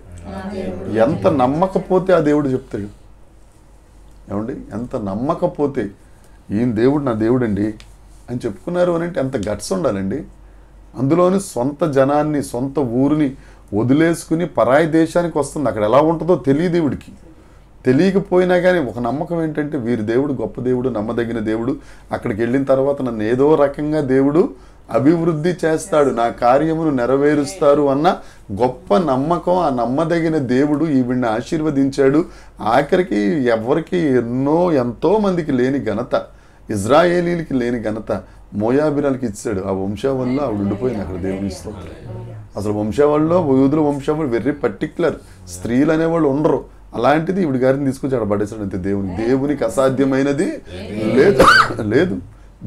ఎంత నమ్మకపోతే ఆ దేవుడు చెప్తాడు. ఏమండి, ఎంత నమ్మకపోతే ఈయన దేవుడు నా దేవుడండి అని చెప్పుకున్నారు అని అంటే ఎంత గట్స్ ఉండాలండి. అందులోని సొంత జనాన్ని, సొంత ఊరిని వదిలేసుకుని పరాయి దేశానికి వస్తుంది. అక్కడ ఎలా ఉంటుందో తెలియదు దేవుడికి. తెలియకపోయినా కానీ ఒక నమ్మకం ఏంటంటే వీరి దేవుడు గొప్ప దేవుడు, నమ్మదగిన దేవుడు, అక్కడికి వెళ్ళిన తర్వాత నన్ను ఏదో రకంగా దేవుడు అభివృద్ధి చేస్తాడు, నా కార్యమును నెరవేరుస్తారు అన్న గొప్ప నమ్మకం. ఆ నమ్మదగిన దేవుడు ఈవిడ్ని ఆశీర్వదించాడు. ఆఖరికి ఎవరికి ఎంతో మందికి లేని ఘనత, ఇజ్రాయేలీలకి లేని ఘనత మోయాబీరాలకి ఇచ్చాడు. ఆ వంశావళిలో ఆవిడ ఉండిపోయింది అక్కడ. దేవుని స్తోత్రం. అసలు వంశావళిలో యూదుల వంశావళి వెరీ పర్టిక్యులర్, స్త్రీలు అనేవాళ్ళు ఉండరు. అలాంటిది ఈవిడ గారిని తీసుకొచ్చి అక్కడ పడేశాడు అంతే. దేవునికి అసాధ్యమైనది లేదు.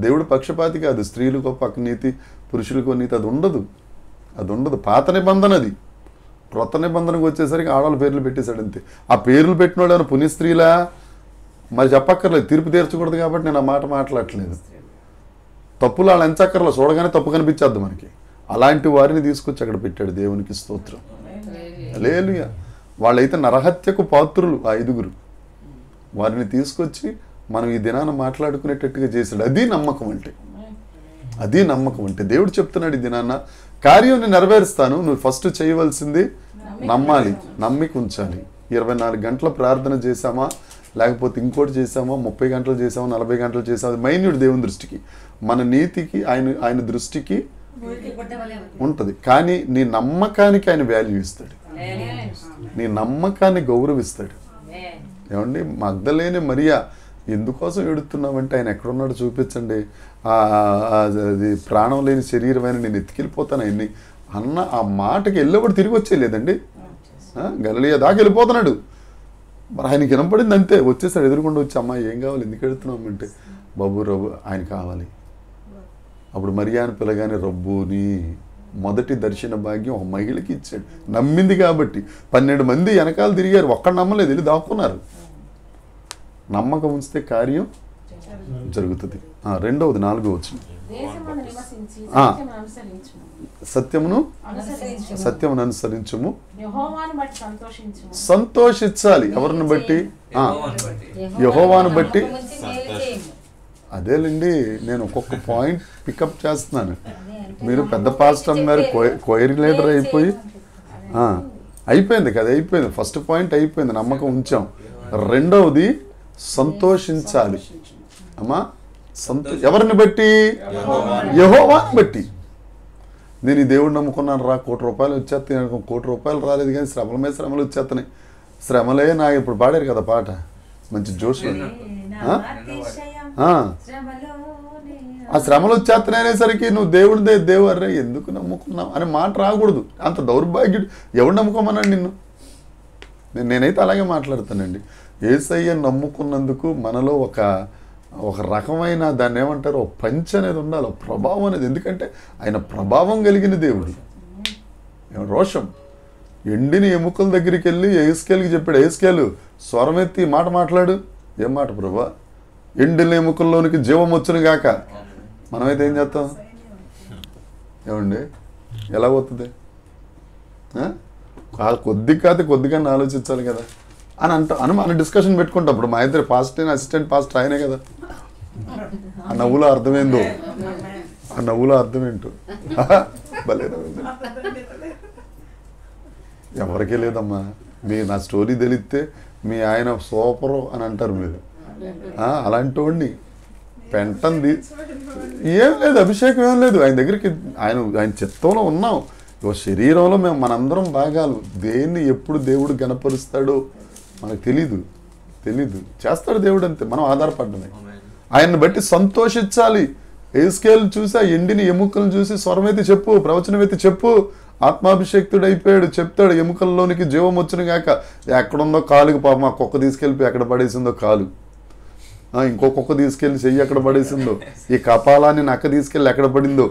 దేవుడు పక్షపాతి కాదు. స్త్రీలకు పక్క నీతి, పురుషులకు నీతి అది ఉండదు. అది ఉండదు. పాత నిబంధన అది. క్రొత్త నిబంధనకు వచ్చేసరికి ఆడవాళ్ళ పేర్లు పెట్టేశాడు అంతే. ఆ పేర్లు పెట్టిన వాళ్ళు ఏమైనా పుణ్యస్త్రీలా మరి చెప్పక్కర్లేదు, తీర్పు తీర్చకూడదు కాబట్టి నేను ఆ మాట మాట్లాడట్లేదు. తప్పులు వాళ్ళు ఎంచక్కర్లో, చూడగానే తప్పు కనిపించద్దు మనకి. అలాంటి వారిని తీసుకొచ్చి అక్కడ పెట్టాడు. దేవునికి స్తోత్రం. హల్లెలూయా. వాళ్ళైతే నరహత్యకు పాత్రులు ఆ 5. వారిని తీసుకొచ్చి మనం ఈ దినాన మాట్లాడుకునేటట్టుగా చేశాడు. అది నమ్మకం అంటే. అది నమ్మకం అంటే. దేవుడు చెప్తున్నాడు ఈ దినాన్న కార్యం నేను నెరవేరుస్తాను, నువ్వు ఫస్ట్ చేయవలసింది నమ్మాలి, నమ్మిక ఉంచాలి. 24 గంటల ప్రార్థన చేశామా, లేకపోతే ఇంకోటి చేసామా, 30 గంటలు చేసామా, 40 గంటలు చేసామా, అది మైన్యూట్ దేవుని దృష్టికి. మన నీతికి ఆయన దృష్టికి ఉంటుంది. కానీ నీ నమ్మకానికి ఆయన వాల్యూ ఇస్తాడు, నీ నమ్మకాన్ని గౌరవిస్తాడు. ఏమండి, మగ్దలేని మరియా ఎందుకోసం ఏడుతున్నామంటే ఆయన ఎక్కడున్నాడో చూపించండి, అది ప్రాణం లేని శరీరమైన నేను ఎత్తుకెళ్ళిపోతాను ఆయన్ని అన్న ఆ మాటకి వెళ్ళేవాడు తిరిగి వచ్చేయలేదండి. గలిలయ దాకా వెళ్ళిపోతున్నాడు. మరి ఆయనకి వినపడింది అంతే. వచ్చేసాడు, ఎదురుకుండా వచ్చి అమ్మాయి ఏం కావాలి, ఎందుకు ఎడుతున్నామంటే బాబు రబ్బు ఆయన కావాలి. అప్పుడు మరియాని పిల్లగానే రబ్బుని మొదటి దర్శన భాగ్యం ఒక మహిళకి ఇచ్చాడు. నమ్మింది కాబట్టి. 12 మంది వెనకాల తిరిగారు, ఒక్కడు నమ్మలేదు, వెళ్ళి దాక్కున్నారు. నమ్మకం ఉంచితే కార్యం జరుగుతుంది. రెండవది 4వ వచనం, సత్యమును అనుసరించుము, సంతోషించాలి. ఎవరిని బట్టి? యెహోవాను బట్టి. అదేలేండి, నేను ఒక్కొక్క పాయింట్ పికప్ చేస్తున్నాను. మీరు పెద్ద పాస్టర్ అన్నారు, కొయిర్ లీడర్ అయిపోయి అయిపోయింది కదా, అయిపోయింది. ఫస్ట్ పాయింట్ అయిపోయింది, నమ్మకం ఉంచాం. రెండవది సంతోషించాలి. అమ్మా, ఎవరిని బట్టి? యెహోవాని బట్టి. నేను ఈ దేవుడు నమ్ముకున్నాను రా, 1 కోటి రూపాయలు వచ్చేస్తాయి. 1 కోటి రూపాయలు రాలేదు కానీ శ్రమల మీద శ్రమలు వచ్చేస్తున్నాయి. శ్రమలే నాకు ఇప్పుడు పాడారు కదా పాట, మంచి జోష్. ఆ శ్రమలు వచ్చేస్తున్నాయి అనేసరికి నువ్వు దేవుడు అర్రే ఎందుకు నమ్ముకున్నావు అనే మాట రాకూడదు. అంత దౌర్భాగ్యుడు ఎవడు నమ్ముకోమన్నాడు నిన్ను? నేనైతే అలాగే మాట్లాడతానండి. యేసయ్యను నమ్ముకున్నందుకు మనలో ఒక రకమైన దాన్ని ఏమంటారు, ఒక పంచ్ అనేది ఉండాలి, ఒక ప్రభావం అనేది. ఎందుకంటే ఆయన ప్రభావం కలిగిన దేవుడు. రోషం. ఎండిన ఎముకల దగ్గరికి వెళ్ళి ఎహెజ్కేలుకి చెప్పాడు, ఎహెజ్కేలు స్వరమెత్తి మాట మాట్లాడు. ఏం మాట ప్రభా? ఎండిన ఎముకల్లోనికి జీవం వచ్చును గాక. మనమైతే ఏం చేస్తాం? ఏమండి, ఎలా పోతుంది? కొద్దిగా ఆలోచించాలి కదా అని మన డిస్కషన్ పెట్టుకుంటాం. ఇప్పుడు మా ఇద్దరు పాస్టర్ అసిస్టెంట్ పాస్టర్ ఆయనే కదా. ఆ నవ్వులో అర్థమేందో, ఆ నవ్వులో అర్థమేంటో భలే. ఎవరికే లేదమ్మా. మీరు నా స్టోరీ తెలిస్తే మీ ఆయన సూపరు అని అంటారు మీరు. అలాంటి వాడిని పెంటంది ఏం లేదు, అభిషేకం ఏం లేదు. ఆయన దగ్గరికి ఆయన చిత్తంలో ఉన్నాం. శరీరంలో మేము మనందరం భాగాలు. దేన్ని ఎప్పుడు దేవుడు గణపరుస్తాడో మనకు తెలీదు. చేస్తాడు దేవుడు, అంతే. మనం ఆధారపడ్డమే. ఆయన్ని బట్టి సంతోషించాలి. ఎహెజ్కేలు చూసి ఆ ఎండిని ఎముకలను చూసి స్వరమైతే చెప్పు, ప్రవచనమైతే చెప్పు. ఆత్మాభిషేక్తుడు అయిపోయాడు, చెప్తాడు ఎముకల్లోనికి జీవం వచ్చును గాక. ఎక్కడుందో కాలుకి పాపం ఆ కుక్క తీసుకెళ్ళి ఎక్కడ పడేసిందో కాలు, ఇంకో కుక్క తీసుకెళ్ళి చెయ్యి ఎక్కడ పడేసిందో, ఈ కపాలాన్ని నక్క తీసుకెళ్ళి ఎక్కడ పడిందో,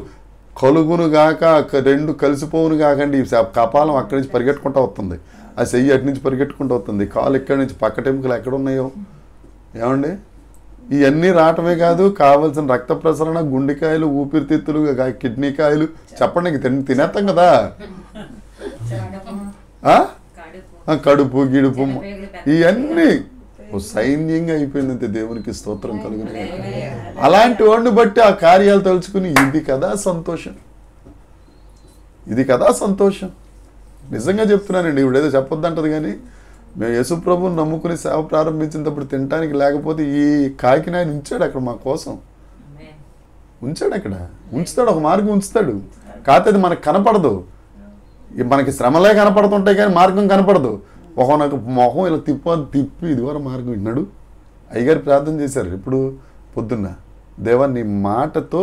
కలుగును గాక 2 కలిసిపోవును కాకండి. ఈ కపాలం అక్కడి నుంచి పరిగెట్టుకుంటూ వస్తుంది, ఆ చెయ్యి అటు నుంచి పరిగెట్టుకుంటూ వస్తుంది, కాలు ఎక్కడి నుంచి పక్కటెముకలు ఎక్కడున్నాయో. ఏమండి, ఇవన్నీ రావటమే కాదు, కావలసిన రక్త ప్రసరణ, గుండెకాయలు, ఊపిరితిత్తులు, కిడ్నీ కాయలు. చెప్పండి, తినేస్తాం కదా. కడుపు గిడుపు ఇవన్నీ సైన్యంగా అయిపోయిందంతే. దేవునికి స్తోత్రం కలుగును. అలాంటి వాడిని బట్టి ఆ కార్యాలు తలుచుకుని ఇది కదా సంతోషం. నిజంగా చెప్తున్నానండి. ఇప్పుడేదో చెప్పొద్దంటది కానీ మేము యేసుప్రభుని నమ్ముకుని సేవ ప్రారంభించినప్పుడు తినడానికి లేకపోతే ఈ కాకిని ఆయన ఉంచాడు అక్కడ మా కోసం. ఉంచాడు అక్కడ, ఉంచుతాడు, ఒక మార్గం ఉంచుతాడు. కాకపోతే అది మనకు కనపడదు. మనకి శ్రమలే కనపడుతుంటాయి కానీ మార్గం కనపడదు. నాకు మొహం ఇలా తిప్పి ఇదివరకు మార్గం విన్నాడు. అయ్యగారు ప్రార్థన చేశారు ఇప్పుడు పొద్దున్న, దేవా నీ మాటతో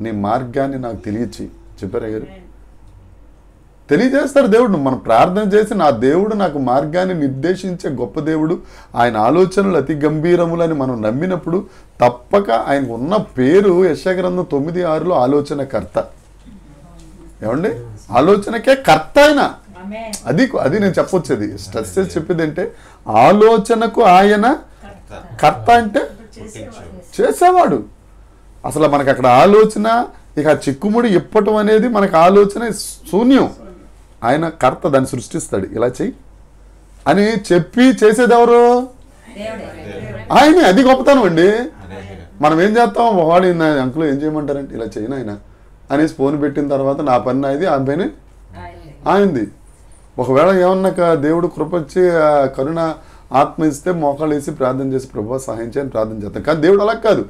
నీ మార్గాన్ని నాకు చెప్పారు అయ్యగారు. తెలియజేస్తాడు దేవుడు. మనం ప్రార్థన చేసి నా దేవుడు నాకు మార్గాన్ని నిర్దేశించే గొప్ప దేవుడు, ఆయన ఆలోచనలు అతి గంభీరములని మనం నమ్మినప్పుడు తప్పక ఆయనకు ఉన్న పేరు యెషయా గ్రంథం 9:6లో ఆలోచనకర్త. ఏమండి ఆలోచనకే కర్త ఆయన. అది నేను చెప్పొచ్చేది స్ట్రెస్ చేసి చెప్పేది అంటే ఆలోచనకు ఆయన కర్త అంటే చేసేవాడు. అసలు మనకు అక్కడ ఆలోచన ఇక చిక్కుముడి ఇప్పటం అనేది మనకు ఆలోచన శూన్యం. ఆయన కర్త, దాన్ని సృష్టిస్తాడు. ఇలా చెయ్యి అని చెప్పి చేసేది ఎవరు? ఆయనే. అది గొప్పతనం అండి. మనం ఏం చేస్తాం, వాడు అంకులు ఏం చేయమంటారంటే ఇలా చేయను ఆయన అనేసి ఫోన్ పెట్టిన తర్వాత నా పని అయింది, ఆ పని ఆయింది. ఒకవేళ ఏమన్నా దేవుడు కృపొచ్చి కరుణ ఆత్మ ఇస్తే మోకాళ్ళు వేసి ప్రార్థన చేసి ప్రభువా సహాయం చేయని ప్రార్థన చేస్తాం. కానీ దేవుడు అలా కాదు,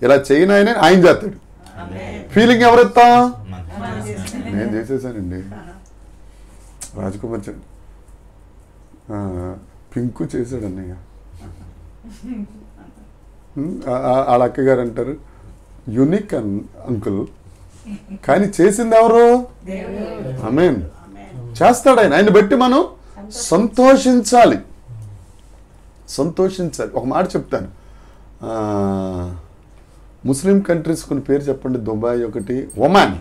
ఇలా చేయను ఆయన చేస్తాడు. ఫీలింగ్ ఎవరెత్తా? నేను చేసేసానండి. రాజకుమార్ పింకు చేశాడు అన్నయ్య. వాళ్ళ అక్కగారు అంటారు యునిక్ అంకుల్, కానీ చేసింది ఎవరు? ఆమేన్. చేస్తాడు ఆయన బట్టి మనం సంతోషించాలి. ఒక మాట చెప్తాను, ముస్లిం కంట్రీస్ కొన్ని పేరు చెప్పండి. దుబాయ్ ఒకటి, ఒమాన్.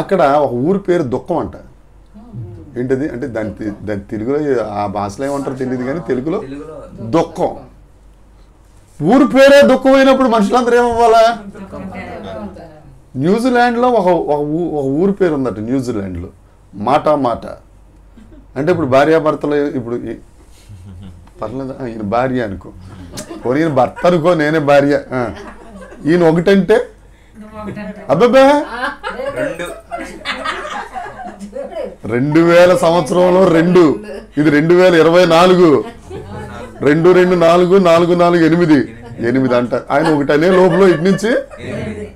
అక్కడ ఒక ఊరి పేరు దుఃఖం అంట. ఏంటది అంటే దాని తెలుగులో ఆ భాషలో ఏమంటారో తెలియదు కానీ తెలుగులో దుఃఖం. ఊరి పేరే దుఃఖం అయినప్పుడు మనుషులందరూ ఏమవ్వాలా? న్యూజిలాండ్లో ఒక ఊరి పేరు ఉందట. న్యూజిలాండ్లో మాట అంటే ఇప్పుడు భార్యాభర్తలు, ఇప్పుడు పర్లేదు ఈయన భార్య అనుకో, ఈయన భర్త అనుకో, నేనే భార్య. ఈయన ఒకటంటే అబ్బాబా 2000 సంవత్సరంలో 2, ఇది 2024, 2 2 4 4 4 8 అంట. ఆయన ఒకటనే లోపల ఇటు నుంచి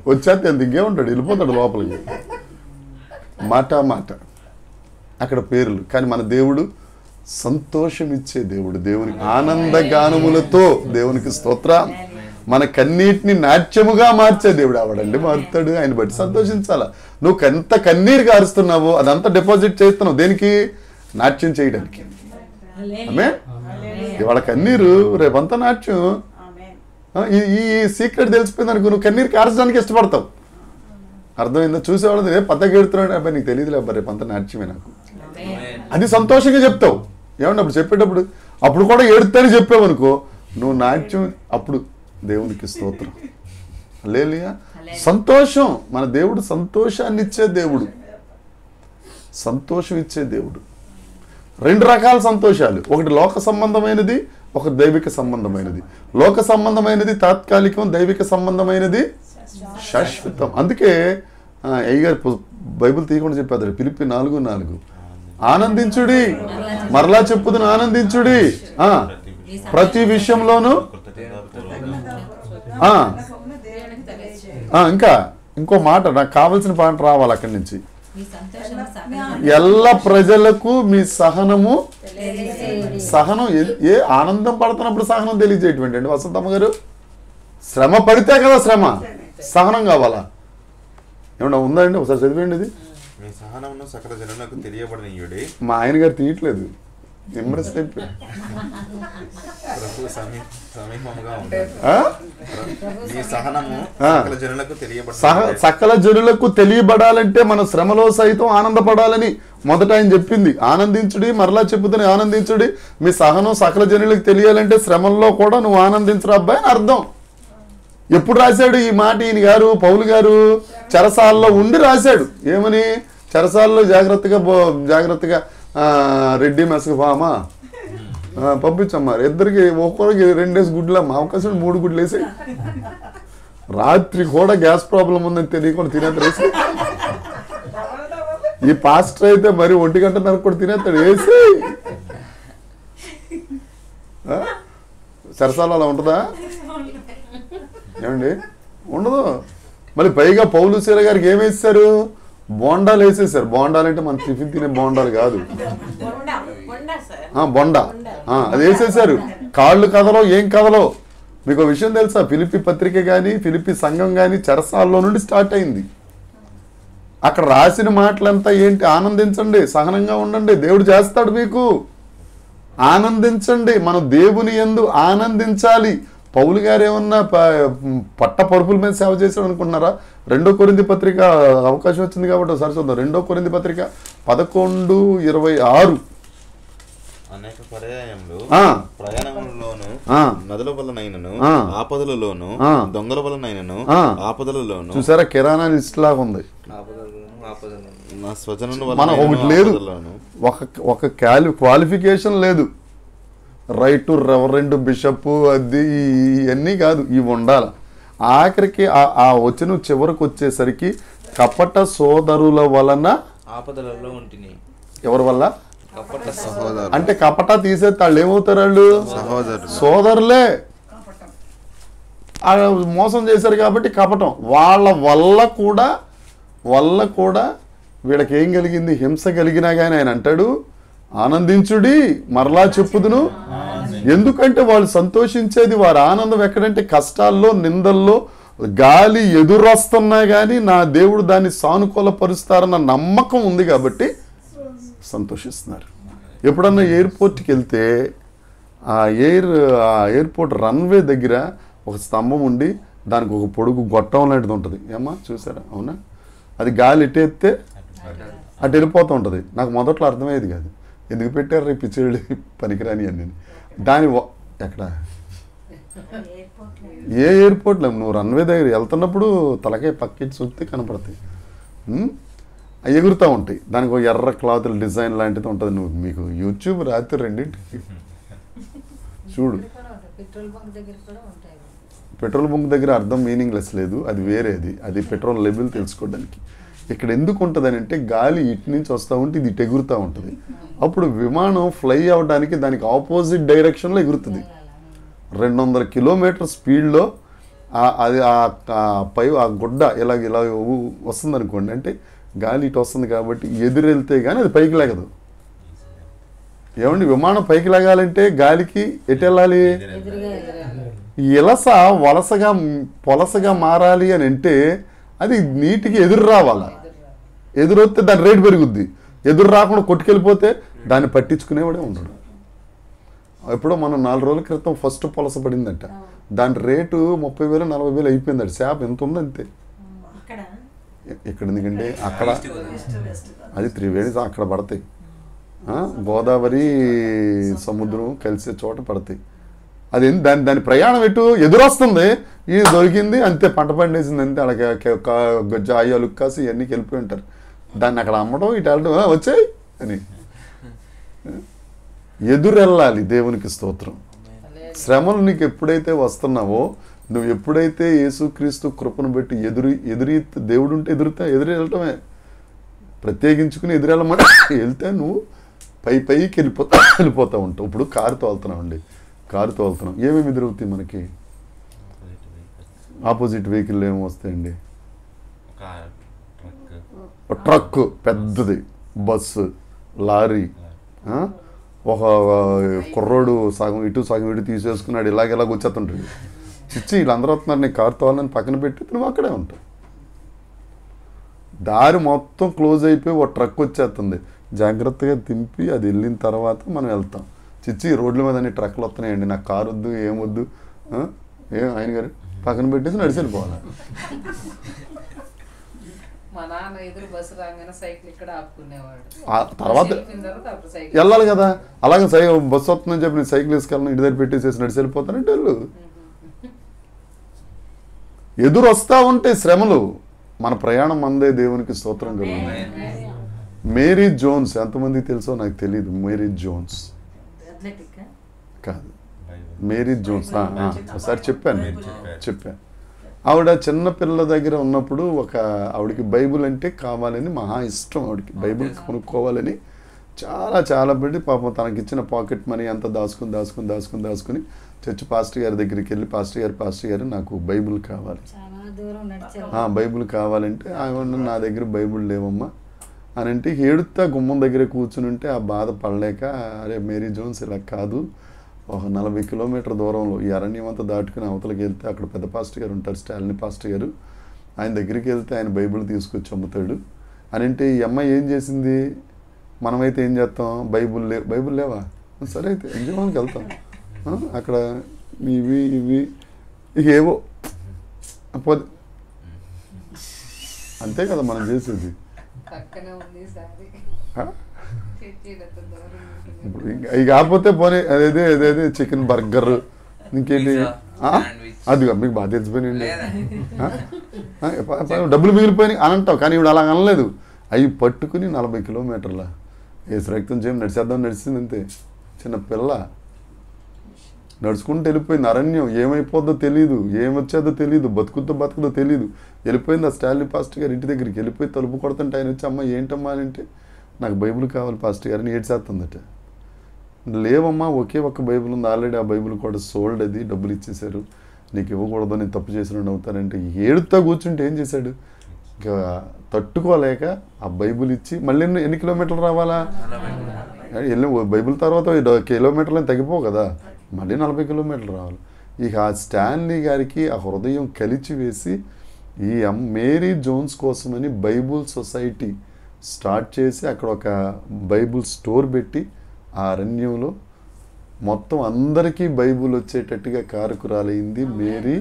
వచ్చేస్తే ఎంత ఇంకే ఉంటాడు, వెళ్ళిపోతాడు లోపలికి. మాట అక్కడ పేర్లు. కానీ మన దేవుడు సంతోషం ఇచ్చే దేవుడు, దేవునికి ఆనందగానములతో దేవునికి స్తోత్రం. మన కన్నీటిని నాట్యముగా మార్చే దేవుడు ఆవిడండి, మారుతాడు. ఆయన బట్టి సంతోషించాలా. నువ్వు ఎంత కన్నీరు కారుస్తున్నావో అదంతా డిపాజిట్ చేస్తున్నావు దేనికి? నాట్యం చేయడానికి. ఆమేన్. ఇవాళ కన్నీరు, రేపంతా నాట్యం. ఈ సీక్రెట్ తెలిసిపోయింది అనుకో, నువ్వు కన్నీరు కార్చడానికి ఇష్టపడతావు. అర్థమైందా? చూసేవాళ్ళు పద్దకి ఎడుతున్నాడు, అబ్బాయి నీకు తెలియదులే అబ్బా రేపంతా నాట్యమే నాకు, అది సంతోషంగా చెప్తావు. ఏమన్నా అప్పుడు చెప్పేటప్పుడు అప్పుడు కూడా ఏడుతాని చెప్పావు అనుకో, నువ్వు నాట్యం. అప్పుడు దేవునికి స్తోత్రం. హల్లెలూయా. సంతోషం. మన దేవుడు సంతోషాన్ని ఇచ్చే దేవుడు, సంతోషం ఇచ్చే దేవుడు. 2 రకాల సంతోషాలు, ఒకటి లోక సంబంధమైనది, ఒక దైవిక సంబంధమైనది. లోక సంబంధమైనది తాత్కాలికం, దైవిక సంబంధమైనది శాశ్వతం. అందుకే అయ్యగారు బైబిల్ తీయకుండా చెప్పారు ఫిలిప్పీ 4:4, ఆనందించుడి, మరలా చెప్పుదును ఆనందించుడి, ప్రతి విషయంలోనూ. ఇంకా ఇంకో మాట నాకు కావలసిన పాట రావాలి అక్కడి నుంచి. ఎల్ల ప్రజలకు మీ సహనం. ఏ ఆనందం పడుతున్నప్పుడు సహనం తెలియజేయటువంటి అండి వసంతమ్మ గారు. శ్రమ పడితే కదా సహనం కావాలా? ఏమన్నా ఉందా అండి? ఒకసారి చదివేయండి ఇది. మా ఆయన గారు తీయట్లేదు, ఇంప్రెస్ అయిపోయి. సకల జనులకు తెలియబడాలంటే మన శ్రమలో సైతం ఆనందపడాలని మొదట ఆయన చెప్పింది. ఆనందించుడి, మరలా చెప్పుదని ఆనందించుడి, మీ సహనం సకల జనులకు తెలియాలంటే శ్రమల్లో కూడా నువ్వు ఆనందించరా అబ్బాయి అని అర్థం. ఎప్పుడు రాశాడు ఈ మాట ఈయన గారు? పౌలు గారు చెరసాలలో ఉండి రాశాడు. ఏమని? చెరసాలలో జాగ్రత్తగా రెడ్డి మెస్కు ఫామా పంపించమ్మా, ఇద్దరికి ఒక్కొక్కరికి 2 డేస్ గుడ్లు అమ్మా, అవకాశం 3 గుడ్లు వేసి, రాత్రి కూడా గ్యాస్ ప్రాబ్లం ఉందని తెలియకుండా తినేస్తాడు. ఈ పాస్టర్ అయితే మరి 1 గంటన్నర కూడా తినేస్తాడు వేసి. చెరసాల అలా ఉంటుందా ఏమండి? ఉండదు. మళ్ళీ పైగా పౌలు సీల గారికి ఏమేస్తారు? బోండాలు వేసేసారు. బోండాలు అంటే మన టిఫిన్ తినే బోండాలు కాదు, బొండా. అది వేసేసారు. కాళ్ళు కదలో ఏం కదలో. మీకు విషయం తెలుసా? ఫిలిప్పి పత్రిక కానీ ఫిలిప్పి సంఘం కానీ చెరసాల్లో నుండి స్టార్ట్ అయింది. అక్కడ రాసిన మాటలంతా ఏంటి? ఆనందించండి, సహనంగా ఉండండి, దేవుడు చేస్తాడు మీకు. ఆనందించండి, మనం దేవుని యందు ఆనందించాలి. పౌలు గారు ఏమన్నా పట్ట పరుపుల మీద సేవ చేశాడు అనుకుంటున్నారా? 2 కొరింథీ పత్రిక అవకాశం వచ్చింది కాబట్టి ఒకసారి చూద్దాం. 2 కొరింథీ పత్రిక 11:26. అనేక పర్యాయములు ప్రయాణములలోను నదుల వలనైనను ఆపదలలోను దొంగల వలనైనను ఆపదలలోను. చూసారా, కిరాణా లిస్ట్ లాగా ఉంది. మన ఒకటి లేదు, ఒక క్వాలిఫికేషన్ లేదు. రైట్ రెవరెండ్ బిషప్ అది ఇవన్నీ కాదు, ఇవి ఉండాలి. ఆఖరికి ఆ వచ్చిన చివరికి వచ్చేసరికి కపట సోదరుల వలన ఆపదలలో ఉంటుంది. ఎవరి వల్ల? అంటే కపట తీసేస్తే వాళ్ళు ఏమవుతారు? వాళ్ళు సోదరులే. మోసం చేశారు కాబట్టి కపటం. వాళ్ళ వల్ల కూడా వీళ్ళకి ఏం కలిగింది? హింస కలిగినా కానీ ఆయన అంటాడు, ఆనందించుడి మరలా చెప్పుదును. ఎందుకంటే వాళ్ళు సంతోషించేది, వారి ఆనందం ఎక్కడంటే కష్టాల్లో, నిందల్లో, గాలి ఎదురొస్తున్నా కానీ నా దేవుడు దాన్ని సానుకూలపరుస్తారన్న నమ్మకం ఉంది కాబట్టి సంతోషిస్తున్నారు. ఎప్పుడన్నా ఎయిర్పోర్ట్కి వెళ్తే ఆ ఎయిర్పోర్ట్ రన్వే దగ్గర ఒక స్తంభం ఉండి దానికి ఒక పొడుగు గొట్టం లాంటిది ఉంటుంది. ఏమ్మా చూసారా? అవునా? అది గాలి ఎట్టేస్తే అటు వెళ్ళిపోతూ ఉంటుంది. నాకు మొదట్లో అర్థమయ్యేది కాదు, ఎందుకు పెట్టారు రేపు పిచ్చిడి పనికిరాని అని. దాని ఎక్కడ ఏ ఎయిర్పోర్ట్లో నువ్వు రన్వే దగ్గర వెళ్తున్నప్పుడు తలకాయ పక్కించి చూస్తే కనపడతాయి, ఎగురుతూ ఉంటాయి. దానికి ఒక ఎర్ర క్లాతుల డిజైన్ లాంటిది ఉంటుంది. నువ్వు మీకు యూట్యూబ్ రాత్రి రెండింటికి చూడు. పెట్రోల్ బంక్ దగ్గర అర్థం మీనింగ్లెస్ లేదు, అది వేరేది. అది పెట్రోల్ లెవెల్ తెలుసుకోవడానికి. ఇక్కడ ఎందుకు ఉంటుంది అని అంటే గాలి ఇటు నుంచి వస్తూ ఉంటే ఇది ఇటు ఎగురుతూ ఉంటుంది. అప్పుడు విమానం ఫ్లై అవ్వడానికి దానికి ఆపోజిట్ డైరెక్షన్లో ఎగురుతుంది. 200 కిలోమీటర్ స్పీడ్లో అది ఆ గుడ్డ ఇలా వస్తుంది అనుకోండి. అంటే గాలి ఇటు వస్తుంది కాబట్టి ఎదురెళ్తే కానీ అది పైకి లేగదు. ఏమండి, విమానం పైకి లేగాలంటే గాలికి ఎటు వెళ్ళాలి? పొలసగా మారాలి అని అంటే అది నీటికి ఎదురు రావాలా. ఎదురొస్తే దాని రేటు పెరుగుద్ది. ఎదురు రాకుండా కొట్టుకెళ్ళిపోతే దాన్ని పట్టించుకునేవాడే ఉండడు. ఎప్పుడో మనం 4 రోజుల క్రితం ఫస్ట్ పొలస పడిందంట. దాని రేటు 30,000 40,000 అయిపోయిందంట. శాప్ ఎంత ఉందంతే. ఇక్కడ ఎందుకంటే అక్కడ అది త్రివేణి అక్కడ పడతాయి. గోదావరి సముద్రం కలిసే చోట పడతాయి. అది దాని ప్రయాణం ఎటు ఎదురొస్తుంది. ఇది దొరికింది అంతే, పంట పండేసింది అంతే. అక్కడ జాయి అలుక్కాసి ఇవన్నీ వెళ్ళిపోయి ఉంటారు. దాన్ని అక్కడ అమ్మడం, ఇటు వెళ్ళడం, వచ్చాయి అని ఎదురెళ్ళాలి. దేవునికి స్తోత్రం. శ్రమలు నీకు ఎప్పుడైతే వస్తున్నావో, నువ్వు ఎప్పుడైతే యేసుక్రీస్తు కృపను బట్టి ఎదురు దేవుడు ఉంటే ఎదురు వెళ్ళటమే. ప్రత్యేకించుకుని ఎదురెళ్ళమంటే వెళ్తే నువ్వు పైకి వెళ్ళిపోతూ ఉంటావు. ఇప్పుడు కారు తోలుతున్నాం, ఏమేమి ఎదురవుతాయి మనకి? ఆపోజిట్ వెహికల్ ఏమి వస్తాయండి? ట్రక్ పెద్దది, బస్సు, లారీ, ఒక కుర్రోడు సగం ఇటు తీసేసుకున్నాడు, ఇలాగ వచ్చేస్తుంటాడు. చిచ్చి వీళ్ళందరూ వస్తున్నారు, నేను కారు తోవాలని పక్కన పెట్టి నువ్వు అక్కడే ఉంటావు. దారి మొత్తం క్లోజ్ అయిపోయి ఒక ట్రక్ వచ్చేస్తుంది. జాగ్రత్తగా తింపి అది వెళ్ళిన తర్వాత మనం వెళ్తాం. చిచ్చి రోడ్ల మీద అన్ని ట్రక్లు వస్తున్నాయండి, నాకు కారు వద్దు, ఏమొద్దు, ఆయన గారు పక్కన పెట్టేసి నడిచి వెళ్ళిపోవాలి. తర్వాత వెళ్ళాలి కదా. అలాగే బస్సు వస్తుందని చెప్పి నేను సైకిల్ వేసుకెళ్ళను, ఇంటి దగ్గర పెట్టేసేసి నడిచి వెళ్ళిపోతానంటే వెళ్ళు. ఎదురు వస్తూ ఉంటే శ్రమలు. మన ప్రయాణం మందే. దేవునికి స్తోత్రం కలుగుతుంది. మేరీ జోన్స్ ఎంతమందికి తెలుసో నాకు తెలియదు. మేరీ జోన్స్ కాదు, మేరీ జోన్స్. ఒకసారి చెప్పాను. ఆవిడ చిన్న పిల్లల దగ్గర ఉన్నప్పుడు ఆవిడకి బైబుల్ అంటే కావాలని మహా ఇష్టం. ఆవిడకి బైబుల్ కొనుక్కోవాలని చాలా పెట్టి పాపం తనకిచ్చిన పాకెట్ మనీ అంతా దాచుకుని చర్చ్ పాస్టర్ గారి దగ్గరికి వెళ్ళి, పాస్టర్ గారు నాకు బైబుల్ కావాలి, బైబుల్ కావాలంటే ఆవిడ నా దగ్గర బైబుల్ లేవమ్మా అని అంటే ఏడుతా గుమ్మం దగ్గర కూర్చుని ఉంటే ఆ బాధ పడలేక, అరే మేరీ జోన్స్ ఇలా కాదు, ఒక 40 కిలోమీటర్ దూరంలో ఈ అరణ్యం అంతా దాటుకుని అవతలకి వెళ్తే అక్కడ పెద్ద పాస్టర్ గారు ఉంటారు, స్టాలిని పాస్టర్ గారు. ఆయన దగ్గరికి వెళ్తే ఆయన బైబిల్ తీసుకొచ్చి అమ్ముతాడు అని అంటే, ఈ అమ్మాయి ఏం చేసింది? మనమైతే ఏం చేస్తాం? బైబుల్ లేవా? సరే అయితే ఎంజాయ్కి వెళ్తాం. అక్కడ ఇవి ఇవి ఇవేవో పోతే అంతే కదా మనం చేసేది. ఇప్పుడు ఇవి కాకపోతే పోనీ అదేదే చికెన్ బర్గర్ ఇంకేంటి అది మీకు బాగా తెలిసిపోయినండి. డబ్బులు మిగిలిపోయినాయి అని అంటావు, కానీ ఇప్పుడు అలా అనలేదు. అవి పట్టుకుని 40 కిలోమీటర్ల ఏసు రక్తం చేయం నడిచేద్దాం నడిచింది అంతే. చిన్న పిల్ల నడుచుకుంటూ వెళ్ళిపోయింది. అరణ్యం ఏమైపోద్దో తెలియదు, ఏమొచ్చేదో తెలియదు, బతుకుదో తెలియదు. వెళ్ళిపోయింది. ఆ స్టాన్లీ పాస్టర్ గారు ఇంటి దగ్గరికి వెళ్ళిపోయి తలుపు కొడుతుంటే ఆయన వచ్చి అమ్మ ఏంటమ్మా అని అంటే నాకు బైబిల్ కావాలి పాస్టర్ గారిని ఏడ్చేస్తుందట. లేవమ్మా ఒకే ఒక్క బైబిల్ ఉంది, ఆల్రెడీ ఆ బైబిల్ కూడా సోల్డ్, అది డబ్బులు ఇచ్చేశారు, నీకు ఇవ్వకూడదు, నేను తప్పు చేసిన అవుతానంటే ఏడుతా కూర్చుంటే ఏం చేశాడు, ఇంకా తట్టుకోలేక ఆ బైబిల్ ఇచ్చి మళ్ళీ ఎన్ని కిలోమీటర్లు రావాలా, వెళ్ళి బైబిల్ తర్వాత కిలోమీటర్లు తగ్గిపోవు కదా, మళ్ళీ 40 కిలోమీటర్లు రావాలి. ఇక ఆ స్టాన్లీ గారికి ఆ హృదయం కలిచి వేసి ఈ మేరీ జోన్స్ కోసమని బైబుల్ సొసైటీ స్టార్ట్ చేసి అక్కడ ఒక బైబుల్ స్టోర్ పెట్టి ఆ అరణ్యంలో మొత్తం అందరికీ బైబుల్ వచ్చేటట్టుగా కారకురాలైంది మేరీ.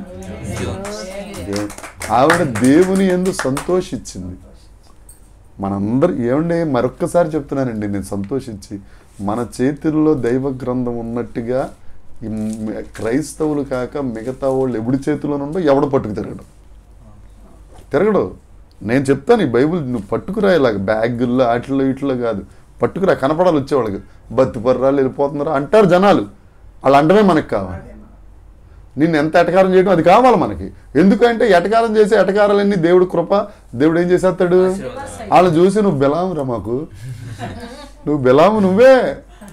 ఆవిడ దేవుని యందు సంతోషించింది. మనందరూ ఏమంటే మరొక్కసారి చెప్తున్నానండి, నేను సంతోషించి మన చేతుల్లో దైవ గ్రంథం ఉన్నట్టుగా ఈ క్రైస్తవులు కాక మిగతా వాళ్ళు ఎవడి చేతిలోనుండో ఎవడ పట్టుకు తిరగడు. నేను చెప్తాను ఈ బైబుల్ నువ్వు పట్టుకురా, ఇలాగ బ్యాగుల్లో వాటిల్లో వీటిలో కాదు, పట్టుకురా, కనపడాలి వచ్చేవాళ్ళకి. బతిపర్రాలు వెళ్ళిపోతున్నారా అంటారు జనాలు, వాళ్ళు అంటమే మనకు కావాలి. నిన్ను ఎంత ఎటకారం చేయడం అది కావాలి మనకి. ఎందుకంటే ఎటకారం చేసే ఎటకారాలన్నీ దేవుడు కృప, దేవుడు ఏం చేసేస్తాడు, వాళ్ళు చూసి నువ్వు బెలామురా మాకు, నువ్వు బెలాము నువ్వే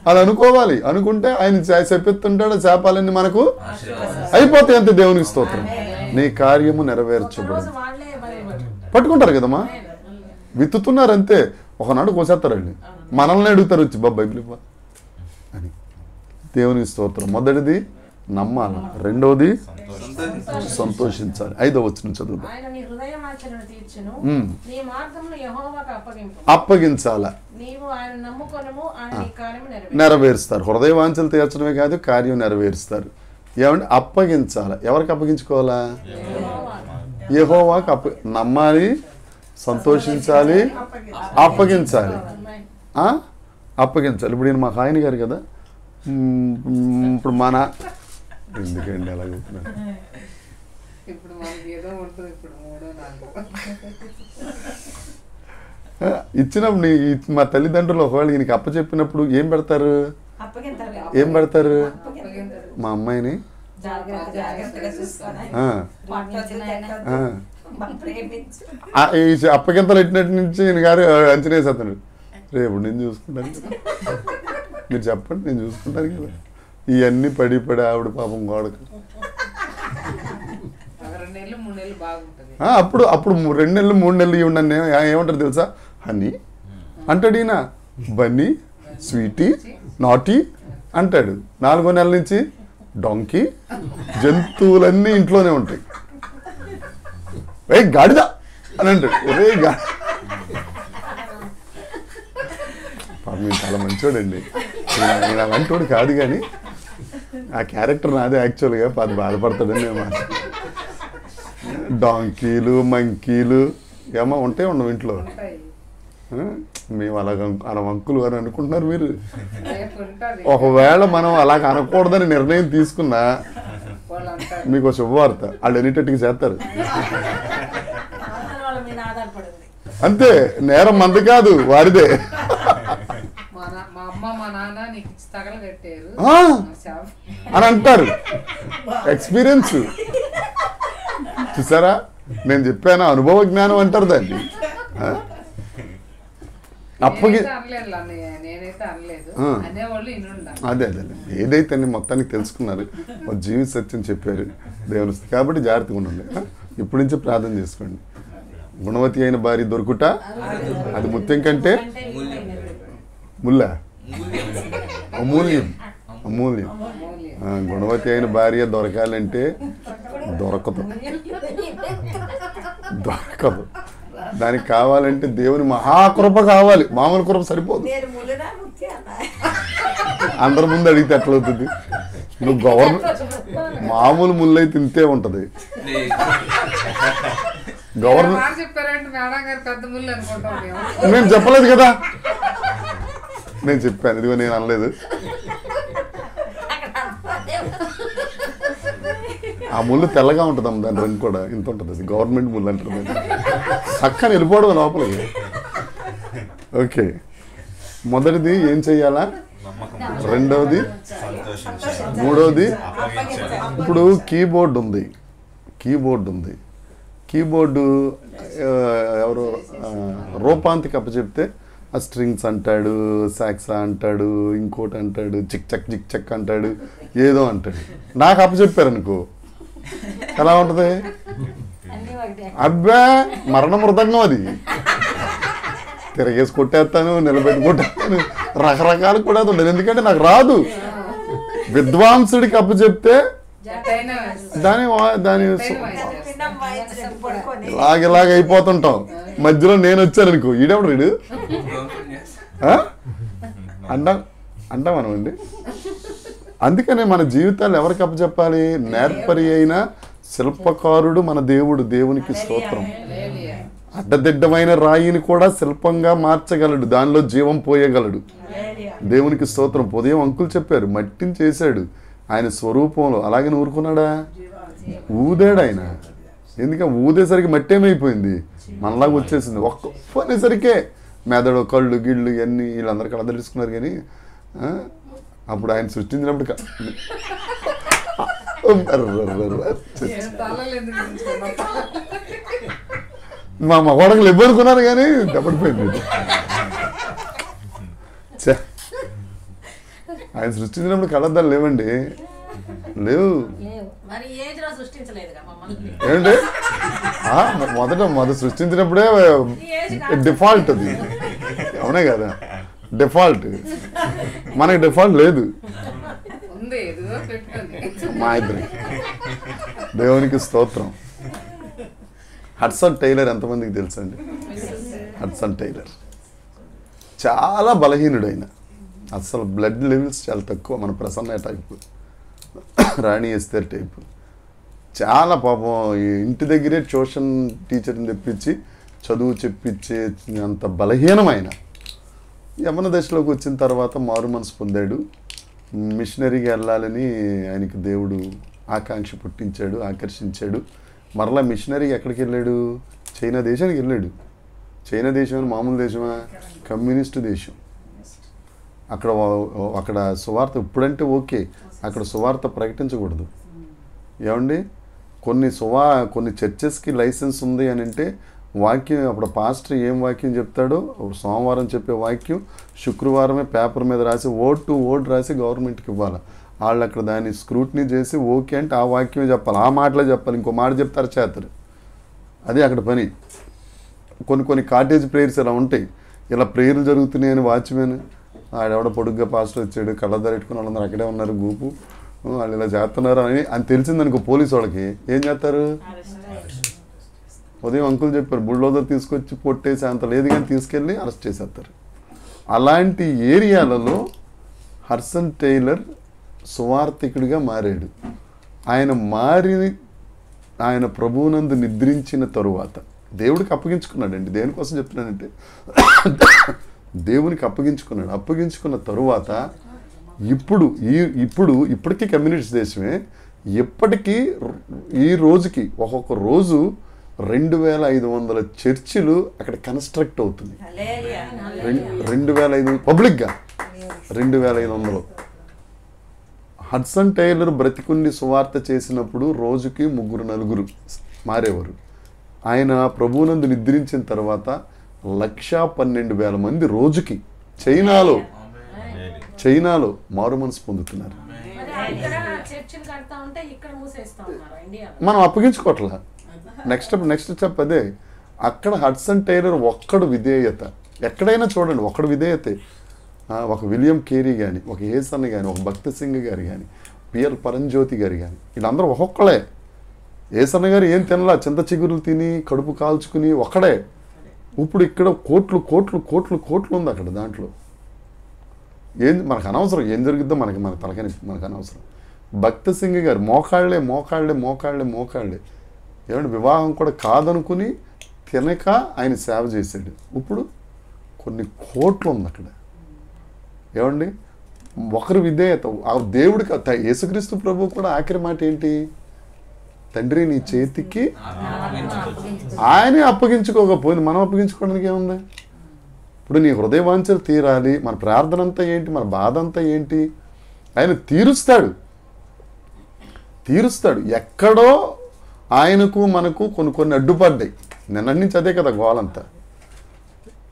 అది అనుకోవాలి. అనుకుంటే ఆయన చెప్పిస్తుంటాడు, శాపాలన్నీ మనకు అయిపోతాయి అంతే. దేవునికి స్తోత్రం. నీ కార్యము నెరవేర్చబడి పట్టుకుంటారు కదమ్మా, విత్తుతున్నారు అంతే. ఒకనాడు కోసేస్తారండి, మనల్ని అడుగుతారు వచ్చి బైబిల్ ఇవ్వ అని. దేవునికి స్తోత్రం. మొదటిది నమ్మాలి, రెండవది సంతోషించాలి. 5వ వచనం చదువుతాం. అప్పగించాల, నెరవేరుస్తారు. హృదయ వాంఛలు తీర్చడమే కాదు, కార్యం నెరవేరుస్తారు. ఏమంటే అప్పగించాలి. ఎవరికి అప్పగించుకోవాలా, యెహోవాకు నమ్మాలి, సంతోషించాలి, అప్పగించాలి. అప్పగించాలి. ఇప్పుడు నేను మా ఆయన గారు కదా, ఇప్పుడు మన ఎందుకండి అలా చెప్తున్నారు, ఇచ్చినప్పుడు మా తల్లిదండ్రులు ఒకవేళ ఈయనకి అప్పచెప్పినప్పుడు ఏం పెడతారు, ఏం పెడతారు, మా అమ్మాయిని ఈ అప్పగింతలు ఎట్టినట్టు నుంచి ఈయన గారు అంచనా వేసేస్తున్నాడు. రేపు నేను చూసుకుంటాను కదా, మీరు చెప్పండి నేను చూసుకుంటాను కదా. ఇవన్నీ పడి ఆవిడ పాపం గోడకు అప్పుడు 2 నెలలు 3 నెలలు ఇవ్వండి ఏమంటారు తెలుసా, హనీ అంటాడు ఈయన, బన్నీ, స్వీటీ, నాటీ అంటాడు. 4వ నెల నుంచి డొంకీ, జంతువులన్నీ ఇంట్లోనే ఉంటాయి. గాడిద అని అంటాడు. మీరు చాలా మంచోడండి, నేను అలాంటోడు కాదు, కానీ ఆ క్యారెక్టర్ నాదే యాక్చువల్గా. అది బాధపడతాడని నేను డాంకీలు, మంకీలు ఏమో ఉంటాయి ఉండవు ఇంట్లో. మేము అలా వంకులు అని అనుకుంటున్నారు మీరు. ఒకవేళ మనం అలాగ అనకూడదని నిర్ణయం తీసుకున్నా మీకు శుభవార్త, వాళ్ళు ఎన్నిటట్టుగా చేస్తారు అంతే. నేరం మంది కాదు, వారిదే. అని అంటారు. ఎక్స్పీరియన్స్ చూసారా, నేను చెప్పాను, అనుభవ జ్ఞానం అంటారు దాన్ని. అదే ఏదైతే మొత్తానికి తెలుసుకున్నారు, జీవిత సత్యం చెప్పారు దేవుని. కాబట్టి జాగ్రత్తగా ఉండండి. ఇప్పటి నుంచి ప్రార్థన చేసుకోండి. గుణవతి అయిన భార్య దొరుకుట అది ముత్యం కంటే అమూల్యం. గుణవతి అయిన భార్య దొరకాలంటే దొరకదు. దానికి కావాలంటే దేవుని మహాకృప కావాలి, మామూలు కృప సరిపోదు. అందరి ముందు అడిగితే ఎట్లవుతుంది? నువ్వు మామూలు ముళ్ళు అయితే ఇంతే ఉంటుంది. గవర్నమెంట్ చెప్పారంటే మేడం గారు పెద్ద ముళ్ళు అనుకుంటాం. నేను చెప్పలేదు కదా, నేను చెప్పాను, ఇదిగో నేను అనలేదు. ఆ ముళ్ళు తెల్లగా ఉంటుంది అమ్మ, దాని రంగు కూడా ఇంత ఉంటుంది. అది గవర్నమెంట్ ముళ్ళు అంటారు. చక్కని వెళ్ళిపోవడం లోపలికి. ఓకే, మొదటిది ఏం చెయ్యాలా, రెండవది, మూడవది. ఇప్పుడు కీబోర్డు ఉంది, కీబోర్డు ఎవరు రూపాంతికి అప్పచెప్తే ఆ స్ట్రింగ్స్ అంటాడు, సాక్సా అంటాడు, ఇంకోటి అంటాడు, చిక్ చక్ అంటాడు, ఏదో అంటాడు. నాకు అప్పచెప్పారు అనుకో ఎలా ఉంటుంది, అబ్బా మరణ మృదంగం అది. తిరగేసి కొట్టేస్తాను, నిలబెట్టి కొట్టేస్తాను, రకరకాలు కూడా ఉండదు. ఎందుకంటే నాకు రాదు. విద్వాంసుడికి అప్పచెప్తే దాని ఇలాగ అయిపోతుంటాం. మధ్యలో నేను వచ్చాను అనుకో, ఈడెవడు వీడు అంటామనండి. అందుకనే మన జీవితాలు ఎవరికి అప్పచెప్పాలి, నేర్పరి అయిన శిల్పకారుడు మన దేవుడు. దేవునికి స్తోత్రం. అడ్డదిడ్డమైన రాయిని కూడా శిల్పంగా మార్చగలడు, దానిలో జీవం పోయగలడు. దేవునికి స్తోత్రం. ఉదయం అంకులు చెప్పారు, మట్టిని చేశాడు ఆయన స్వరూపంలో. అలాగే ఊరుకున్నాడా, ఊదాడు ఆయన. ఎందుకంటే ఊదేసరికి మట్టి ఏమైపోయింది, మనలాగా వచ్చేసింది. ఒక్కనేసరికే మెదడు, కళ్ళు, గిళ్ళు ఇవన్నీ వీళ్ళందరూ కళ తెలుసుకున్నారు. కానీ అప్పుడు ఆయన సృష్టించినప్పుడు మా మగవాడకులు ఇవ్వనుకున్నారు కానీ దెబ్బడిపోయింది. ఆయన సృష్టించినప్పుడు కళద్దాలు లేవండి, లేవు. ఏంటి మొదట సృష్టించినప్పుడే డిఫాల్ట్ అది, అవునే కదా, డిఫాల్ట్. మనకి డిఫాల్ట్ లేదు మా ఇద్దరి. దేవునికి స్తోత్రం. హడ్సన్ టైలర్ ఎంతమందికి తెలుసండి? హడ్సన్ టైలర్ చాలా బలహీనుడైన, అసలు బ్లడ్ లెవెల్స్ చాలా తక్కువ. మన ప్రసన్న టైపు, రాణి ఎస్తేర్ టైపు. చాలా పాపం ఇంటి దగ్గరే ట్యూషన్ టీచర్ని తెప్పించి చదువు చెప్పించే అంత బలహీనమైన యవ్వన దశలోకి వచ్చిన తర్వాత మారు మనసు పొందాడు. మిషనరీగా వెళ్ళాలని ఆయనకి దేవుడు ఆకాంక్ష పుట్టించాడు, ఆకర్షించాడు. మరలా మిషనరీగా ఎక్కడికి వెళ్ళాడు, చైనా దేశానికి వెళ్ళాడు. చైనా దేశం మామూలు దేశమా, కమ్యూనిస్టు దేశం. అక్కడ సువార్త ఇప్పుడంటే ఓకే, అక్కడ సువార్త ప్రకటించకూడదు. ఏమండి, కొన్ని చర్చెస్కి లైసెన్స్ ఉంది అని అంటే వాక్యం, అప్పుడు పాస్టర్ ఏం వాక్యం చెప్తాడో సోమవారం చెప్పే వాక్యం శుక్రవారమే పేపర్ మీద రాసి ఓట్ రాసి గవర్నమెంట్కి ఇవ్వాలి. వాళ్ళు అక్కడ దాన్ని స్క్రూటినీ చేసి ఓకే అంటే ఆ వాక్యమే చెప్పాలి, ఆ మాటలే చెప్పాలి. ఇంకో మాట చెప్తారు చేస్తారు. అది అక్కడ పని. కొన్ని కాటేజ్ ప్రేయర్స్ ఇలా ఉంటాయి. ఇలా ప్రేయర్లు జరుగుతున్నాయని వాచ్మెన్ ఆడెవడ పొడుగ్గా పాస్టర్ వచ్చాడు, కళ్ళద్దారు పెట్టుకుని వాళ్ళందరూ అక్కడే ఉన్నారు గ్రూపు, వాళ్ళు ఇలా చేస్తున్నారు అని తెలిసిందనుకో పోలీసు వాళ్ళకి ఏం చేస్తారు, ఉదయం అంకులు చెప్పారు బుల్డోజర్ తీసుకొచ్చి పొట్టేసి అంత లేదు కానీ తీసుకెళ్ళి అరెస్ట్ చేసేస్తారు. అలాంటి ఏరియాలలో హడ్సన్ టైలర్ సువార్థికుడిగా మారాడు. ఆయన ప్రభువునందు నిద్రించిన తరువాత దేవుడికి అప్పగించుకున్నాడండి. దేనికోసం చెప్తున్నానంటే దేవునికి అప్పగించుకున్నాడు. అప్పగించుకున్న తరువాత ఇప్పటికీ కమ్యూనిస్ట్ దేశమే. ఇప్పటికీ ఈ రోజుకి ఒక్కొక్క రోజు 2500 చర్చిలు అక్కడ కన్స్ట్రక్ట్ అవుతుంది. 2500 పబ్లిక్గా 2500. హడ్సన్ టైలర్ బ్రతికుండి సువార్త చేసినప్పుడు రోజుకి 3-4 మారేవారు. ఆయన ప్రభువునందు నిద్రించిన తర్వాత 112,000 మంది రోజుకి చైనాలో మారు మనసు పొందుతున్నారు. మనం అప్పగించుకోవట్లా. నెక్స్ట్ స్టెప్ అదే. అక్కడ హడ్సన్ టైలర్ ఒక్కడు విధేయత, ఎక్కడైనా చూడండి ఒక్కడు విధేయతే. ఒక విలియం కేరీ కానీ, ఒక ఏసన్ కానీ, ఒక భక్తి సింగ్ గారు కానీ, పిఎల్ పరంజ్యోతి గారు కానీ, వీళ్ళందరూ ఒక్కొక్కడే. ఏసన్న గారు ఏం తినలా, చింత చిగురులు తిని కడుపు కాల్చుకుని ఒక్కడే. ఇప్పుడు ఇక్కడ కోట్లు ఉంది అక్కడ. దాంట్లో మనకు అనవసరం ఏం జరుగుద్దో, మన తలకని మనకు అనవసరం. భక్త సింగ్ గారు మోకాళ్ళే మోకాళ్ళే మోకాళ్ళే మోకాళ్ళే ఏమంటే వివాహం కూడా కాదనుకుని తినక ఆయన సేవ చేశాడు. ఇప్పుడు కొన్ని కోట్లు ఉంది అక్కడ. ఏమండి ఒకరి విధేయత ఆ దేవుడికి యేసుక్రీస్తు ప్రభు కూడా ఆఖరి మాట ఏంటి? తండ్రి నీ చేతికి ఆయనే అప్పగించుకోకపోయింది, మనం అప్పగించుకోవడానికి ఏముంది? ఇప్పుడు నీ హృదయ వాంఛలు తీరాలి, మన ప్రార్థన అంతా ఏంటి, మన బాధ అంతా ఏంటి? ఆయన తీరుస్తాడు. ఎక్కడో ఆయనకు మనకు కొన్ని అడ్డుపడ్డాయి. నిన్నటి నుంచి అదే కదా గోలంతా,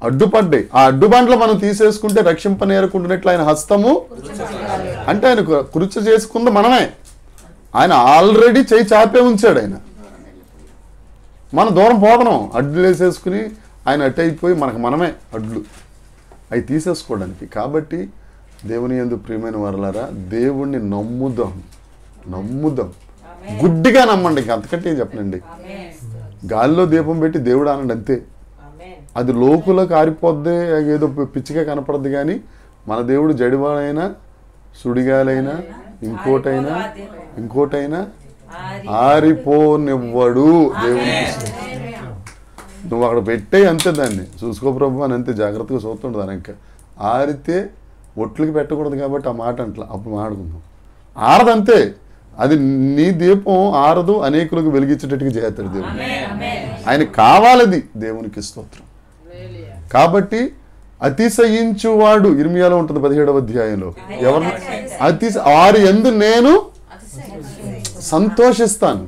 అడ్డుపడ్డాయి. ఆ అడ్డుబండ్లు మనం తీసేసుకుంటే రక్షింపనేరకుండానట్లు ఆయన హస్తము అంటే ఆయన కృత్య చేసుకుంది మనమే. ఆయన ఆల్రెడీ చేయి చాపే ఉంచాడు. ఆయన మన దూరం పోతున్నాం, అడ్డులు వేసేసుకుని ఆయన అటు అయిపోయి మనమే అడ్లు అవి తీసేసుకోవడానికి. కాబట్టి దేవుని యందు ప్రియమైన వారలారా, దేవుణ్ణి నమ్ముదాం, గుడ్డిగా నమ్మండి. ఇంక అంతకంటే ఏం చెప్పనండి. గాలిలో దీపం పెట్టి దేవుడు అనండి అంతే. అది లోకులకు ఆరిపోద్ది, ఏదో పిచ్చిగా కనపడద్దు. కానీ మన దేవుడు జడివాడైనా సుడిగాలైనా ఇంకోటైనా ఆరిపోనివ్వడు. దేవుని నువ్వు అక్కడ పెట్టే అంతే, దాన్ని చూసుకో ప్రభు అని అంతే, జాగ్రత్తగా చూస్తుండదు. దాని ఇంకా ఆరితే ఒట్లకి పెట్టకూడదు కాబట్టి ఆ మాట అంటలా, అప్పుడు మాట్లాడుకుందాం. ఆరదంతే, అది నీ దీపం ఆరదు, అనేకులకు వెలిగించేటట్టుగా చేస్తాడు దేవుడు. ఆయన కావాలది. దేవునికి స్తోత్రం. కాబట్టి అతిశయించువాడు ఇర్మియాలో ఉంటుంది 17వ అధ్యాయంలో. ఎవరు వారి యందు నేను సంతోషిస్తాను.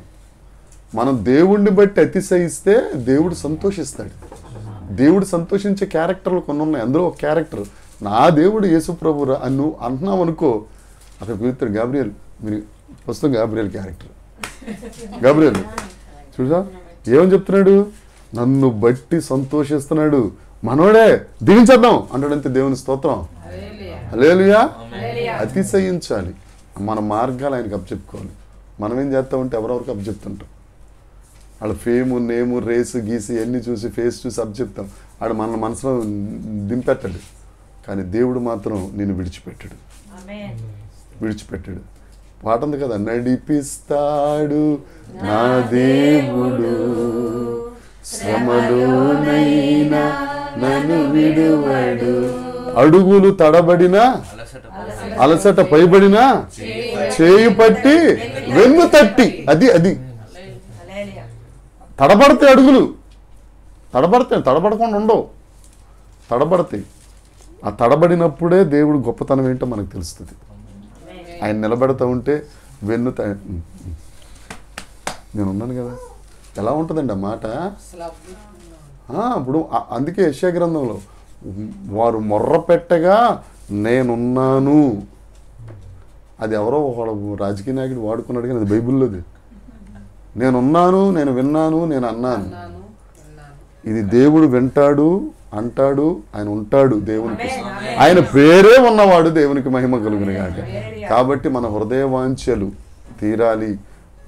మనం దేవుణ్ణి బట్టి అతిశయిస్తే దేవుడు సంతోషిస్తాడు. దేవుడు సంతోషించే క్యారెక్టర్లు కొన్ని ఉన్నాయి. అందులో ఒక క్యారెక్టర్, నా దేవుడు యేసు ప్రభు అని నువ్వు అంటున్నావు అనుకో, అక్కడ పవిత్ర గాబ్రియల్, మీరు ప్రస్తుతం గాబ్రియల్ క్యారెక్టర్. గాబ్రియల్ చూసా ఏమని చెప్తున్నాడు? నన్ను బట్టి సంతోషిస్తున్నాడు, మనోడే దీవించేద్దాం అంటాడంతే. దేవుని స్తోత్రం, హల్లెలూయా. అతిశయించాలి. మన మార్గాలు ఆయనకు అప్పచెప్పుకోవాలి. మనం ఏం చేస్తామంటే ఎవరెవరికి అప్పచెప్తుంటాం. వాళ్ళ ఫేము నేము రేసు గీసి ఎన్ని చూసి ఫేస్ చూసి అప్పచెప్తాం. ఆడు మన మనసులో దింపెట్టాడు. కానీ దేవుడు మాత్రం నిన్ను విడిచిపెట్టాడు. పాట ఉంది కదా, నడిపిస్తాడు నా దేవుడు శ్రమలోనైనా నన్ను విడువడు. అడుగులు తడబడినా అలసట పైబడినా చేయి పట్టి వెన్ను తట్టి. అది తడబడితే అడుగులు తడబడకుండా ఉండవు, తడబడతాయి. ఆ తడబడినప్పుడే దేవుడు గొప్పతనం ఏంటో మనకు తెలుస్తుంది. ఆయన నిలబెడతా ఉంటే వెన్ను నేను ఉన్నాను కదా, ఎలా ఉంటుందండి ఆ మాట. ఇప్పుడు అందుకే యెషయా గ్రంథంలో వారు మొర్ర పెట్టగా నేనున్నాను. అది ఎవరో ఒక రాజకీయ నాయకుడు వాడుకున్నాడు, కానీ అది బైబిల్లోది. నేనున్నాను, నేను విన్నాను, నేను అన్నాను. ఇది దేవుడు వింటాడు, అంటాడు, ఆయన ఉంటాడు. దేవునికి ఆయన పేరే ఉన్నవాడు. దేవునికి మహిమ కలుగును గాక. కాబట్టి మన హృదయ వాంఛలు తీరాలి,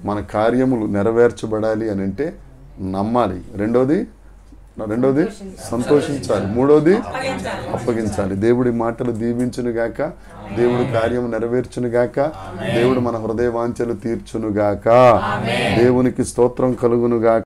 మన కార్యములు నెరవేర్చబడాలి అని అంటే నమ్మాలి. రెండోది సంతోషించాలి. మూడోది అప్పగించాలి. దేవుడి మాటలు దీవించును గాక, దేవుడి కార్యము నెరవేర్చును గాక, దేవుడు మన హృదయ వాంఛలు తీర్చును గాక. దేవునికి స్తోత్రం కలుగును గాక.